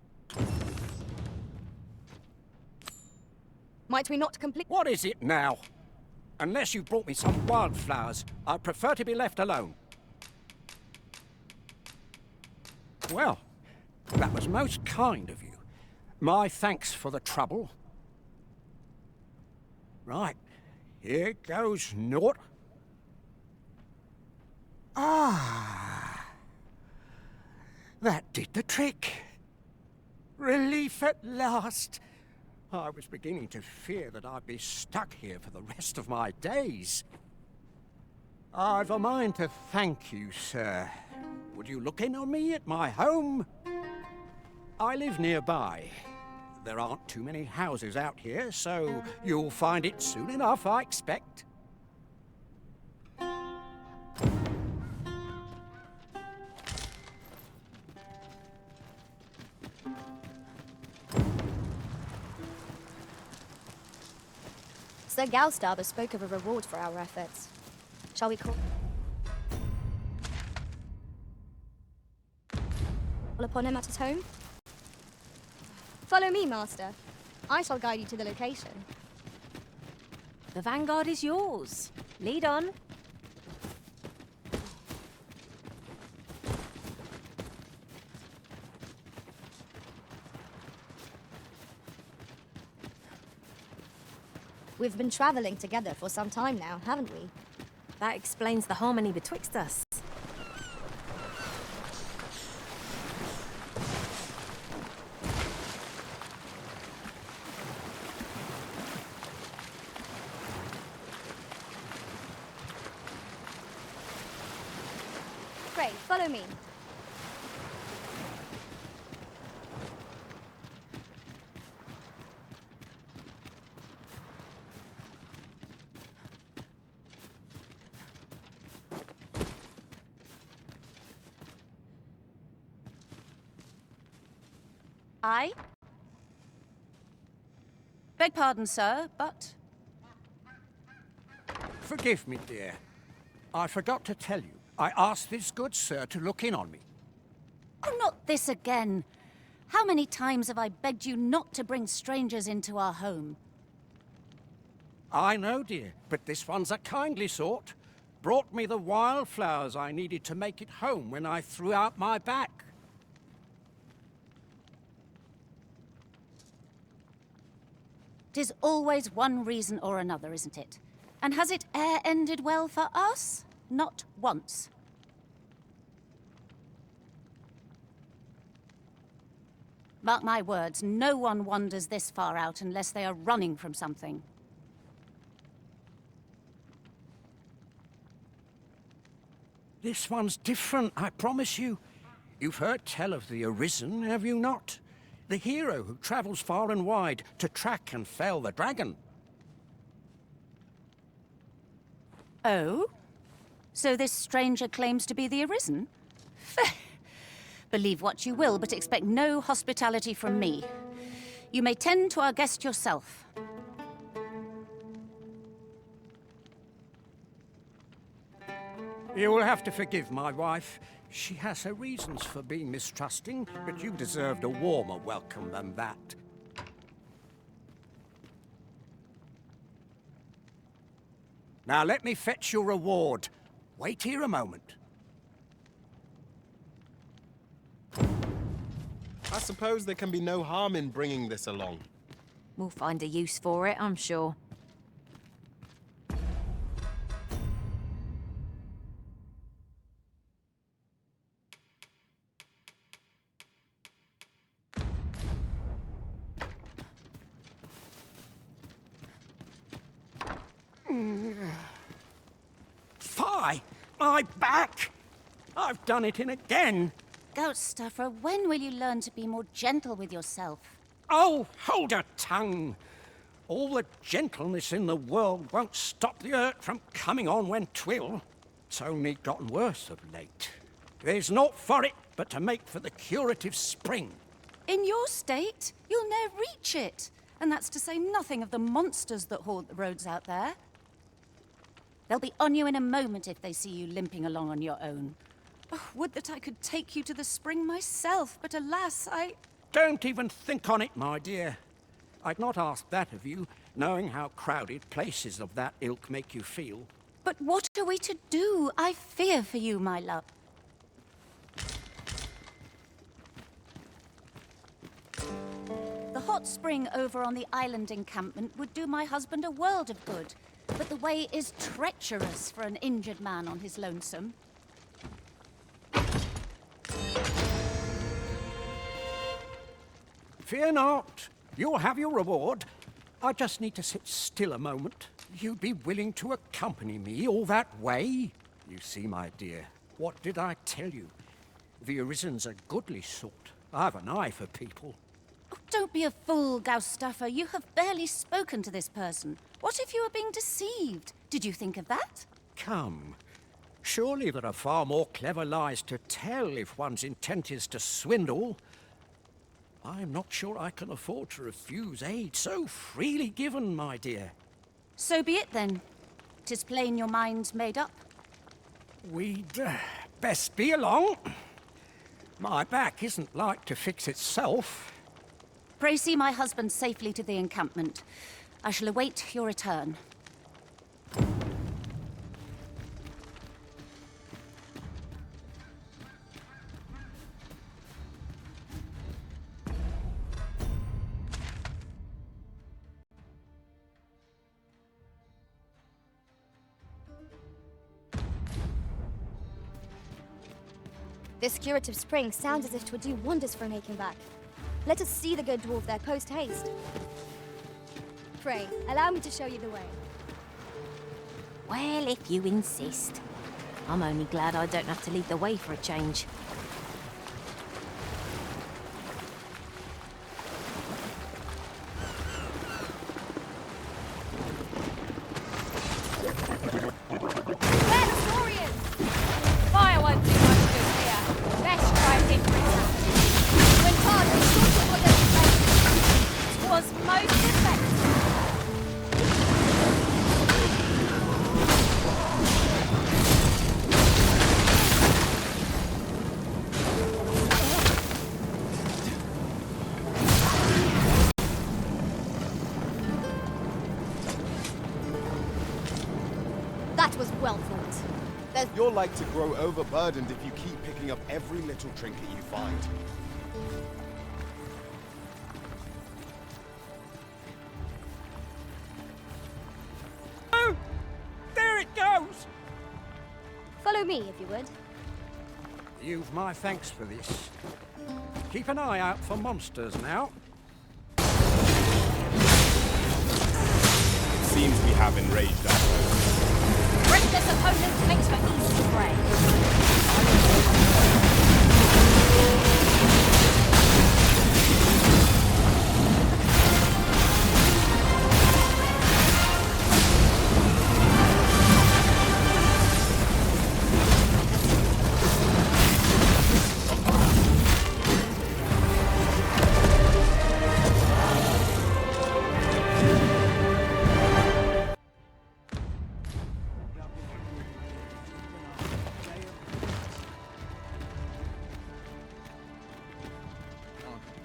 Might we not complete... What is it now? Unless you brought me some wildflowers, I'd prefer to be left alone. Well, that was most kind of you. My thanks for the trouble. Right, here goes naught. Ah, that did the trick. Relief at last. I was beginning to fear that I'd be stuck here for the rest of my days. I've a mind to thank you, sir. Would you look in on me at my home? I live nearby. There aren't too many houses out here, so you'll find it soon enough, I expect. Sir Galstarber spoke of a reward for our efforts. Shall we call upon him at his home? Follow me, Master. I shall guide you to the location. The vanguard is yours. Lead on. We've been traveling together for some time now, haven't we? That explains the harmony betwixt us. Pray, follow me. I? Beg pardon, sir, but... Forgive me, dear. I forgot to tell you. I asked this good sir to look in on me. Oh, not this again. How many times have I begged you not to bring strangers into our home? I know, dear, but this one's a kindly sort. Brought me the wildflowers I needed to make it home when I threw out my back. 'Tis always one reason or another, isn't it? And has it e'er ended well for us? Not once. Mark my words, no one wanders this far out unless they are running from something. This one's different, I promise you. You've heard tell of the Arisen, have you not? The hero who travels far and wide to track and fell the dragon. Oh? So this stranger claims to be the Arisen? Believe what you will, but expect no hospitality from me. You may tend to our guest yourself. You will have to forgive my wife. She has her reasons for being mistrusting, but you deserved a warmer welcome than that. Now let me fetch your reward. Wait here a moment. I suppose there can be no harm in bringing this along. We'll find a use for it, I'm sure. Fie! My back! I've done it in again! Goat stuffer, when will you learn to be more gentle with yourself? Oh, hold your tongue! All the gentleness in the world won't stop the hurt from coming on when 'twill. It's only gotten worse of late. There's naught for it but to make for the curative spring. In your state, you'll ne'er reach it. And that's to say nothing of the monsters that haunt the roads out there. They'll be on you in a moment if they see you limping along on your own. Oh, would that I could take you to the spring myself, but alas, I... Don't even think on it, my dear. I'd not ask that of you, knowing how crowded places of that ilk make you feel. But what are we to do? I fear for you, my love. The hot spring over on the island encampment would do my husband a world of good, but the way is treacherous for an injured man on his lonesome. Fear not. You'll have your reward. I just need to sit still a moment. You'd be willing to accompany me all that way? You see, my dear, what did I tell you? The Arisen's a goodly sort. I've an eye for people. Oh, don't be a fool, Gaustafa. You have barely spoken to this person. What if you are being deceived? Did you think of that? Come. Surely there are far more clever lies to tell if one's intent is to swindle. I'm not sure I can afford to refuse aid so freely given, my dear. So be it then. 'Tis plain your mind's made up. We'd best be along. My back isn't like to fix itself. Pray see my husband safely to the encampment. I shall await your return. This curative spring sounds as if 'twould do wonders for making back. Let us see the good dwarf there post haste. Pray, allow me to show you the way. Well, if you insist. I'm only glad I don't have to lead the way for a change. Fire won't do much good here. Best try a different tack. When hard, we sort of what the Was most effective. That was well thought. You're like to grow overburdened if you keep picking up every little trinket you find. Oh! There it goes! Follow me, if you would. You've my thanks for this. Keep an eye out for monsters now. Seems we have enraged our foes. Reckless opponent makes for easy prey.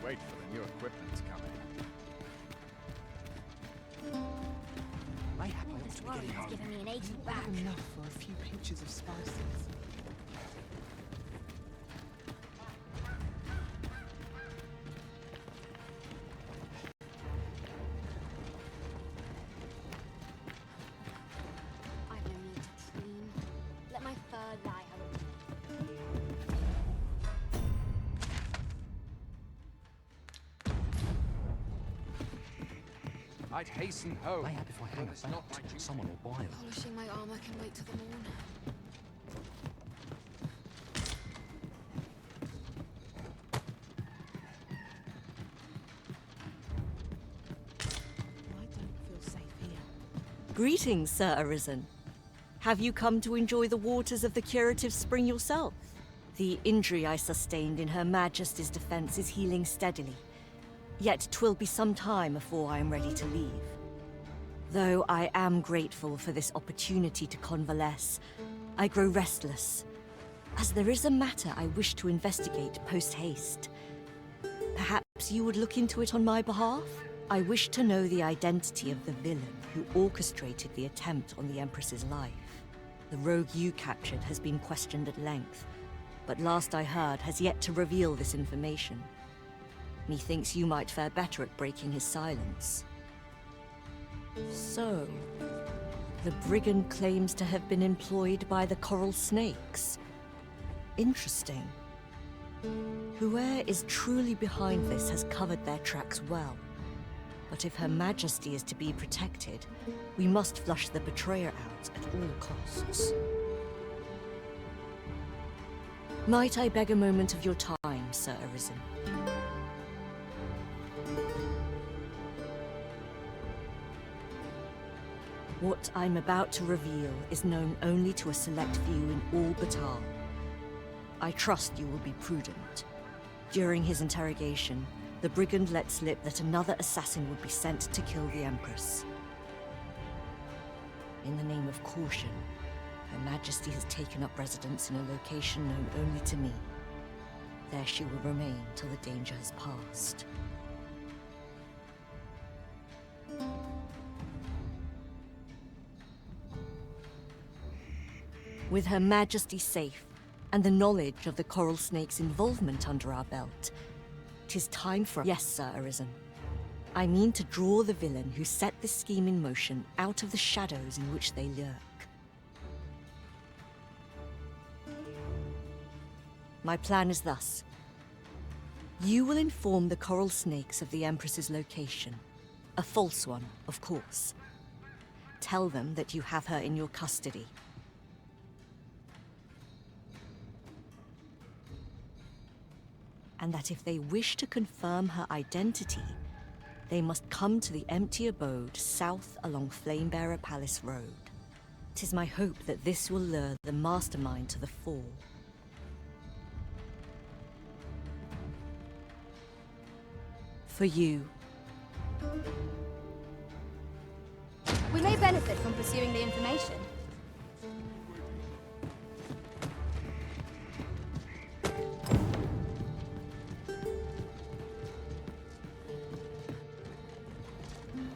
Wait for the new equipment to come in. Mayhap I ought to be getting home. giving me an achy back. Enough for a few pinches of spices. I've no need to clean. Let my fur lie how it I'd hasten home. Mayhap if I hang It's not about, my duty. someone will buy them. Polishing my armor can wait till the morn. I don't feel safe here. Greetings, Sir Arisen. Have you come to enjoy the waters of the curative spring yourself? The injury I sustained in Her Majesty's defense is healing steadily, yet 'twill be some time before I am ready to leave. Though I am grateful for this opportunity to convalesce, I grow restless, as there is a matter I wish to investigate post-haste. Perhaps you would look into it on my behalf? I wish to know the identity of the villain who orchestrated the attempt on the Empress's life. The rogue you captured has been questioned at length, but last I heard has yet to reveal this information. Methinks you might fare better at breaking his silence. So, the brigand claims to have been employed by the Coral Snakes. Interesting. Whoever is truly behind this has covered their tracks well. But if Her Majesty is to be protected, we must flush the betrayer out at all costs. Might I beg a moment of your time, Sir Arisen? What I'm about to reveal is known only to a select few in all Batal. I trust you will be prudent. During his interrogation, the brigand let slip that another assassin would be sent to kill the Empress. In the name of caution, Her Majesty has taken up residence in a location known only to me. There she will remain till the danger has passed. With Her Majesty safe, and the knowledge of the Coral Snake's involvement under our belt, 'tis time for— Yes, Sir Arisen. I mean to draw the villain who set this scheme in motion out of the shadows in which they lurk. My plan is thus. You will inform the Coral Snakes of the Empress's location. A false one, of course. Tell them that you have her in your custody. And that if they wish to confirm her identity, they must come to the empty abode south along Flamebearer Palace Road. 'Tis my hope that this will lure the mastermind to the fore. For you. We may benefit from pursuing the information.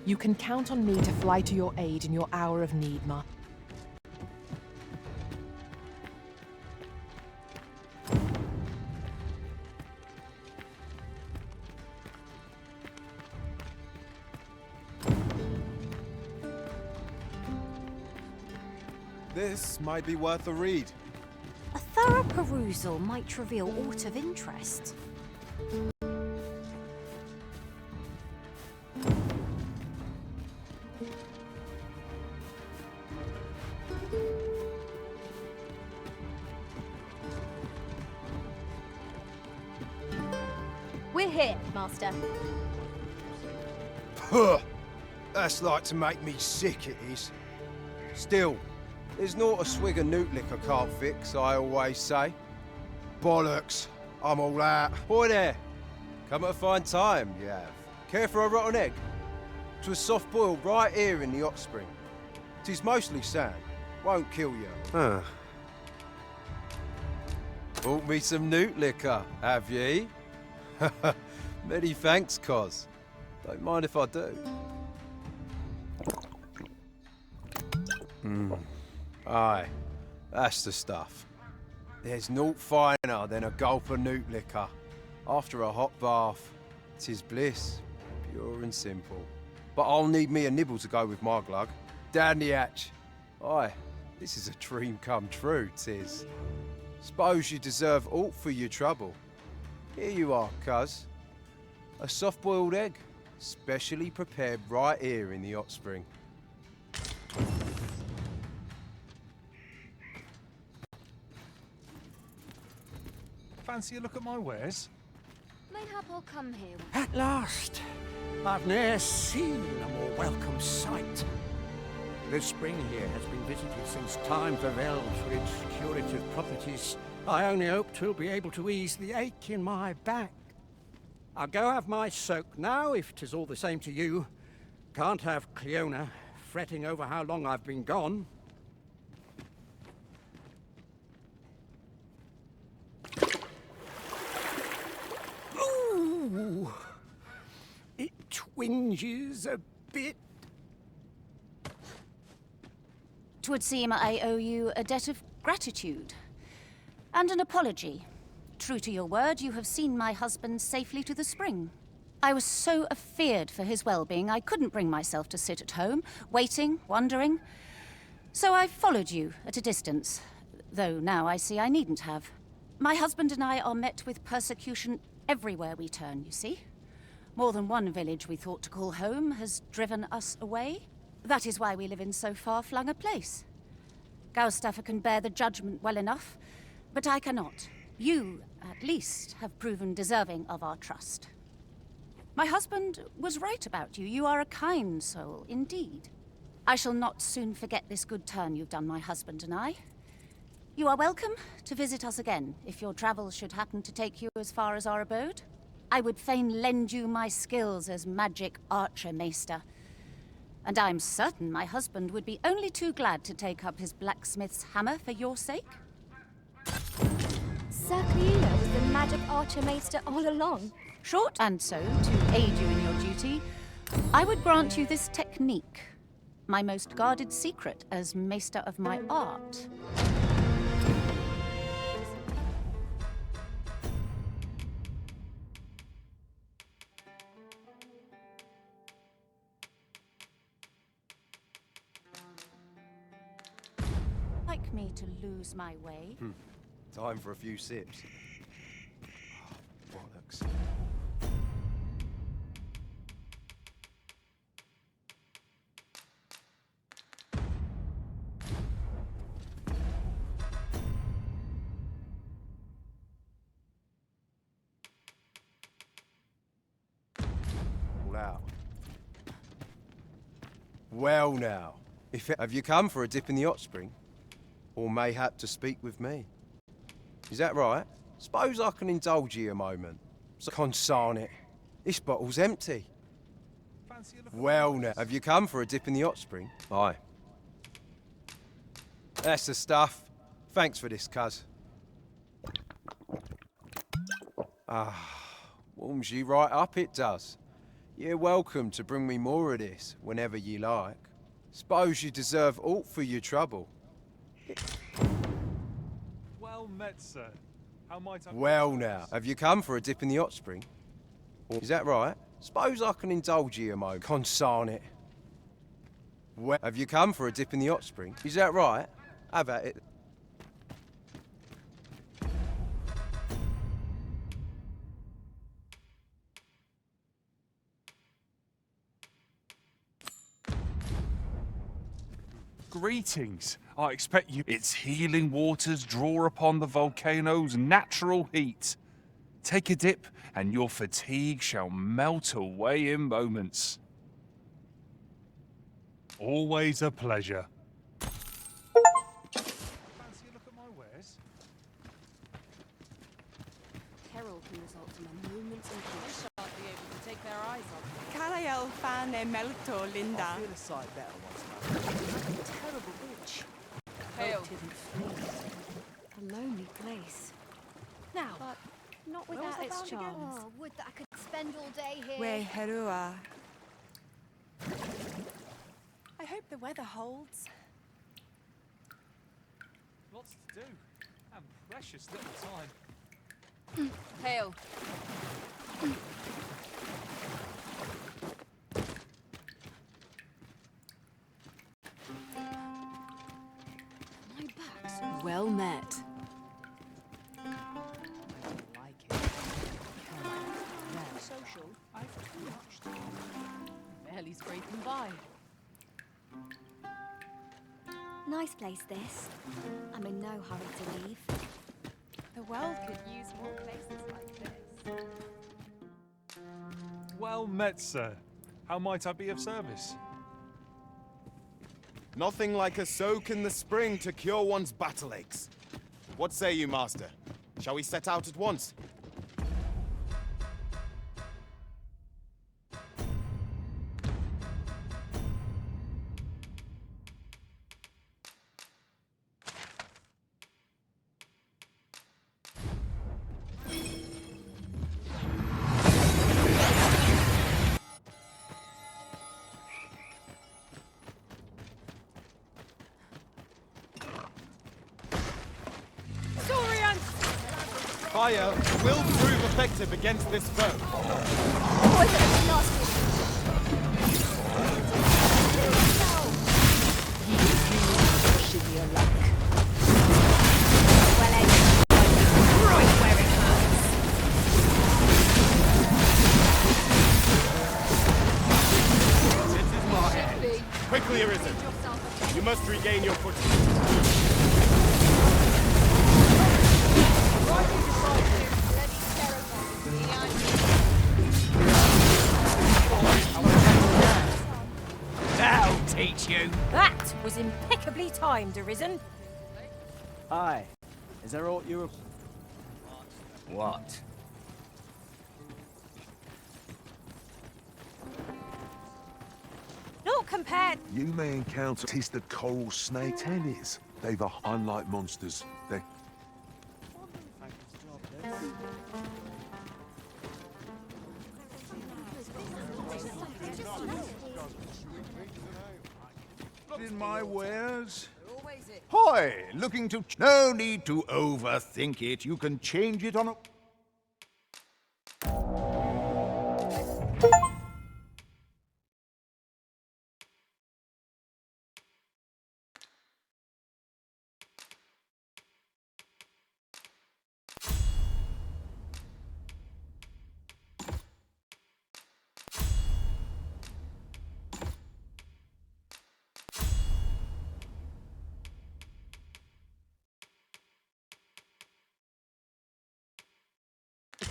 You can count on me to fly to your aid in your hour of need, Ma. This might be worth a read. A thorough perusal might reveal aught of interest. We're here, Master. Huh! That's like to make me sick, it is. Still, there's not a swig of newt liquor can't fix, I always say. Bollocks, I'm all out. Boy there, come at a fine time, you have. Care for a rotten egg? 'Twas soft-boiled right here in the hot spring. 'Tis mostly sand, won't kill you. Huh. Bought me some newt liquor, have ye? Many thanks, Cos. Don't mind if I do. Aye, that's the stuff. There's naught finer than a gulp of newt liquor. After a hot bath, 'tis bliss, pure and simple. But I'll need me a nibble to go with my glug. Down the hatch. Aye, this is a dream come true, 'tis. Suppose you deserve aught for your trouble. Here you are, cuz. A soft-boiled egg, specially prepared right here in the hot spring. Fancy a look at my wares? Mayhap I'll come here. At last! I've ne'er seen a more welcome sight. This spring here has been visited since time prevailed for its curative properties. I only hope 'twill be able to ease the ache in my back. I'll go have my soak now, if 'tis all the same to you. Can't have Cleona fretting over how long I've been gone. Ooh, it twinges a bit. 'Twould seem I owe you a debt of gratitude and an apology. True to your word, you have seen my husband safely to the spring. I was so afeard for his well-being, I couldn't bring myself to sit at home, waiting, wondering. So I followed you at a distance, though now I see I needn't have. My husband and I are met with persecution everywhere we turn, you see. More than one village we thought to call home has driven us away. That is why we live in so far-flung a place. Gaustaffer can bear the judgment well enough, but I cannot. You, at least, have proven deserving of our trust. My husband was right about you. You are a kind soul, indeed. I shall not soon forget this good turn you've done my husband and I. You are welcome to visit us again, if your travels should happen to take you as far as our abode. I would fain lend you my skills as magic archer maester. And I'm certain my husband would be only too glad to take up his blacksmith's hammer for your sake. Sir Cleela was the magic archer maester all along. Short and so, to aid you in your duty, I would grant you this technique, my most guarded secret as maester of my art. Like me to lose my way? Time for a few sips. Oh, bollocks. All out. Well now, have you come for a dip in the hot spring? Or mayhap to speak with me? Is that right? Suppose I can indulge you a moment. So consarn it. This bottle's empty. Well now, have you come for a dip in the hot spring? Aye. That's the stuff. Thanks for this, cuz. Warms you right up, it does. You're welcome to bring me more of this whenever you like. Suppose you deserve aught for your trouble. Well met, sir. How might I... Well now, have you come for a dip in the hot spring? Is that right? Suppose I can indulge you a moment. Consarn it. Well, have you come for a dip in the hot spring? Is that right? Have at it. Greetings. I expect you... Its healing waters draw upon the volcano's natural heat. Take a dip, and your fatigue shall melt away in moments. Always a pleasure. Fancy a look at my wares? Peril can result from a moment's impulse. They shan't be able to take their eyes off me. Karael fane melto, Linda. I feel a sight better once Terrible witch. Hail. A lonely place. Now, But not where without was its that found again? charms. Oh, would that I could spend all day here. We herua. I hope the weather holds. Lots to do, and precious little time. Hail. My back's well met. like it. Social. I've watched. Barely scraping by. Nice place, this. I'm in no hurry to leave. The world could use more places like this. Well met, sir. How might I be of service? Nothing like a soak in the spring to cure one's battle aches. What say you, Master? Shall we set out at once? fire will prove effective against this foe. Quickly, Arisen. You must regain your footing. That'll teach you. That was impeccably timed, Arisen. Hi. Is there aught you... What? Not compared. You may encounter the coral snake tennies. They've a unlike monsters. They In my wares? Hoy! Looking to... No need to overthink it. You can change it on a...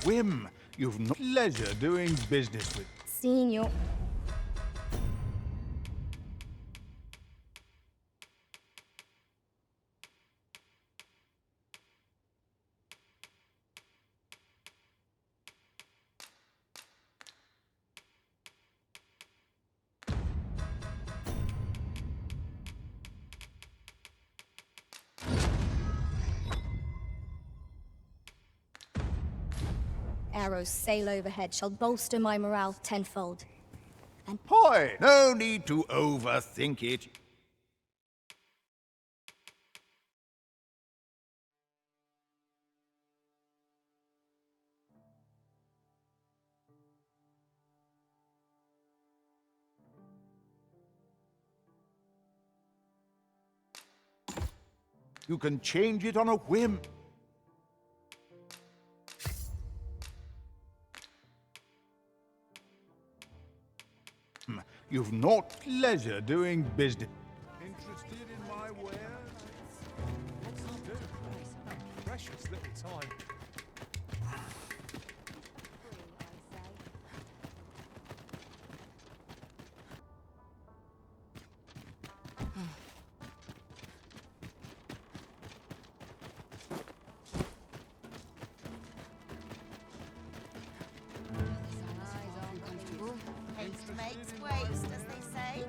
Whim. You've no pleasure doing business with... Senior. Arrows sail overhead shall bolster my morale tenfold. And Hoy! No need to overthink it. You can change it on a whim. You've not pleasure doing business. Interested in my wares? What's he do? Precious little time. Haste makes waste, as they say.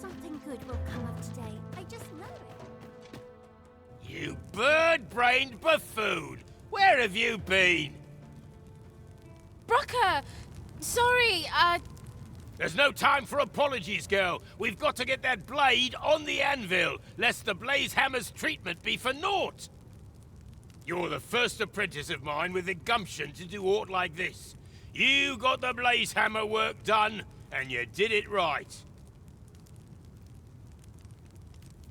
Something good will come of today. I just know it. You bird-brained buffoon! Where have you been? Brucker! Sorry, There's no time for apologies, girl. We've got to get that blade on the anvil, lest the blaze hammer's treatment be for naught. You're the first apprentice of mine with the gumption to do aught like this. You got the blaze hammer work done, and you did it right.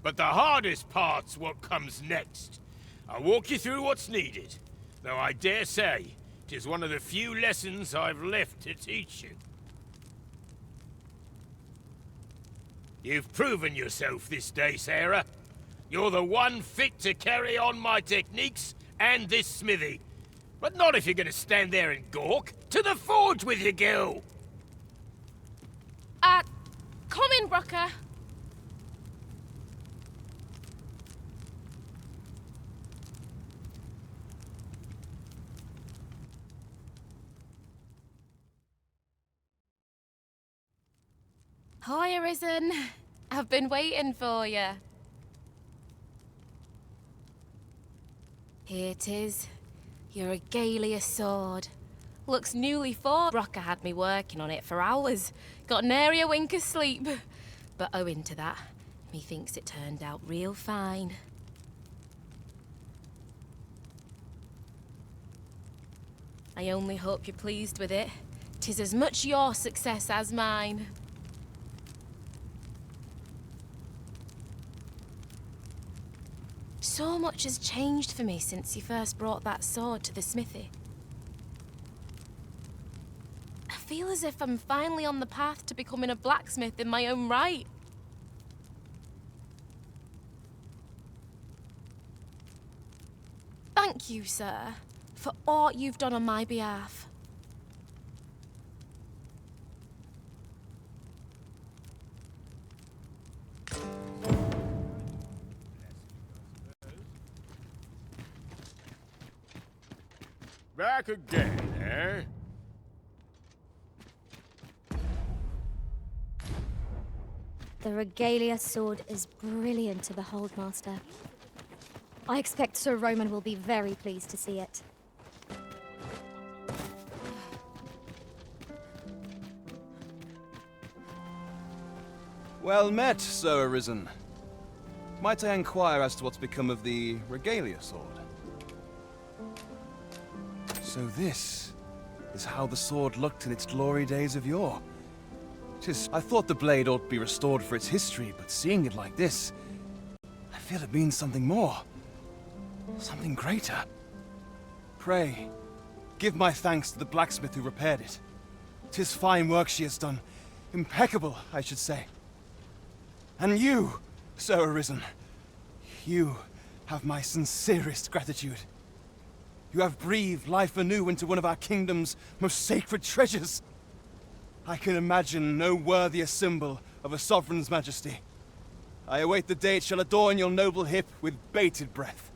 But the hardest part's what comes next. I'll walk you through what's needed, though I dare say 'tis one of the few lessons I've left to teach you. You've proven yourself this day, Sarah. You're the one fit to carry on my techniques and this smithy. But not if you're gonna stand there and gawk. To the forge with you, girl! come in, Brucker. Hi, Arisen. I've been waiting for you. Here it is. Your Regalia sword. Looks newly forged. Brucker had me working on it for hours. Got nary a wink of sleep. But owing to that, methinks it turned out real fine. I only hope you're pleased with it. 'Tis as much your success as mine. So much has changed for me since you first brought that sword to the smithy. I feel as if I'm finally on the path to becoming a blacksmith in my own right. Thank you, sir, for all you've done on my behalf. Back again, eh? The regalia sword is brilliant to behold, Master. I expect Sir Roman will be very pleased to see it. Well met, Sir Arisen. Might I inquire as to what's become of the regalia sword? So this is how the sword looked in its glory days of yore. I thought the blade ought to be restored for its history, but seeing it like this, I feel it means something more. Something greater. Pray, give my thanks to the blacksmith who repaired it. 'Tis fine work she has done. Impeccable, I should say. And you, Sir Arisen, you have my sincerest gratitude. You have breathed life anew into one of our kingdom's most sacred treasures. I can imagine no worthier symbol of a sovereign's majesty. I await the day it shall adorn your noble hip with bated breath.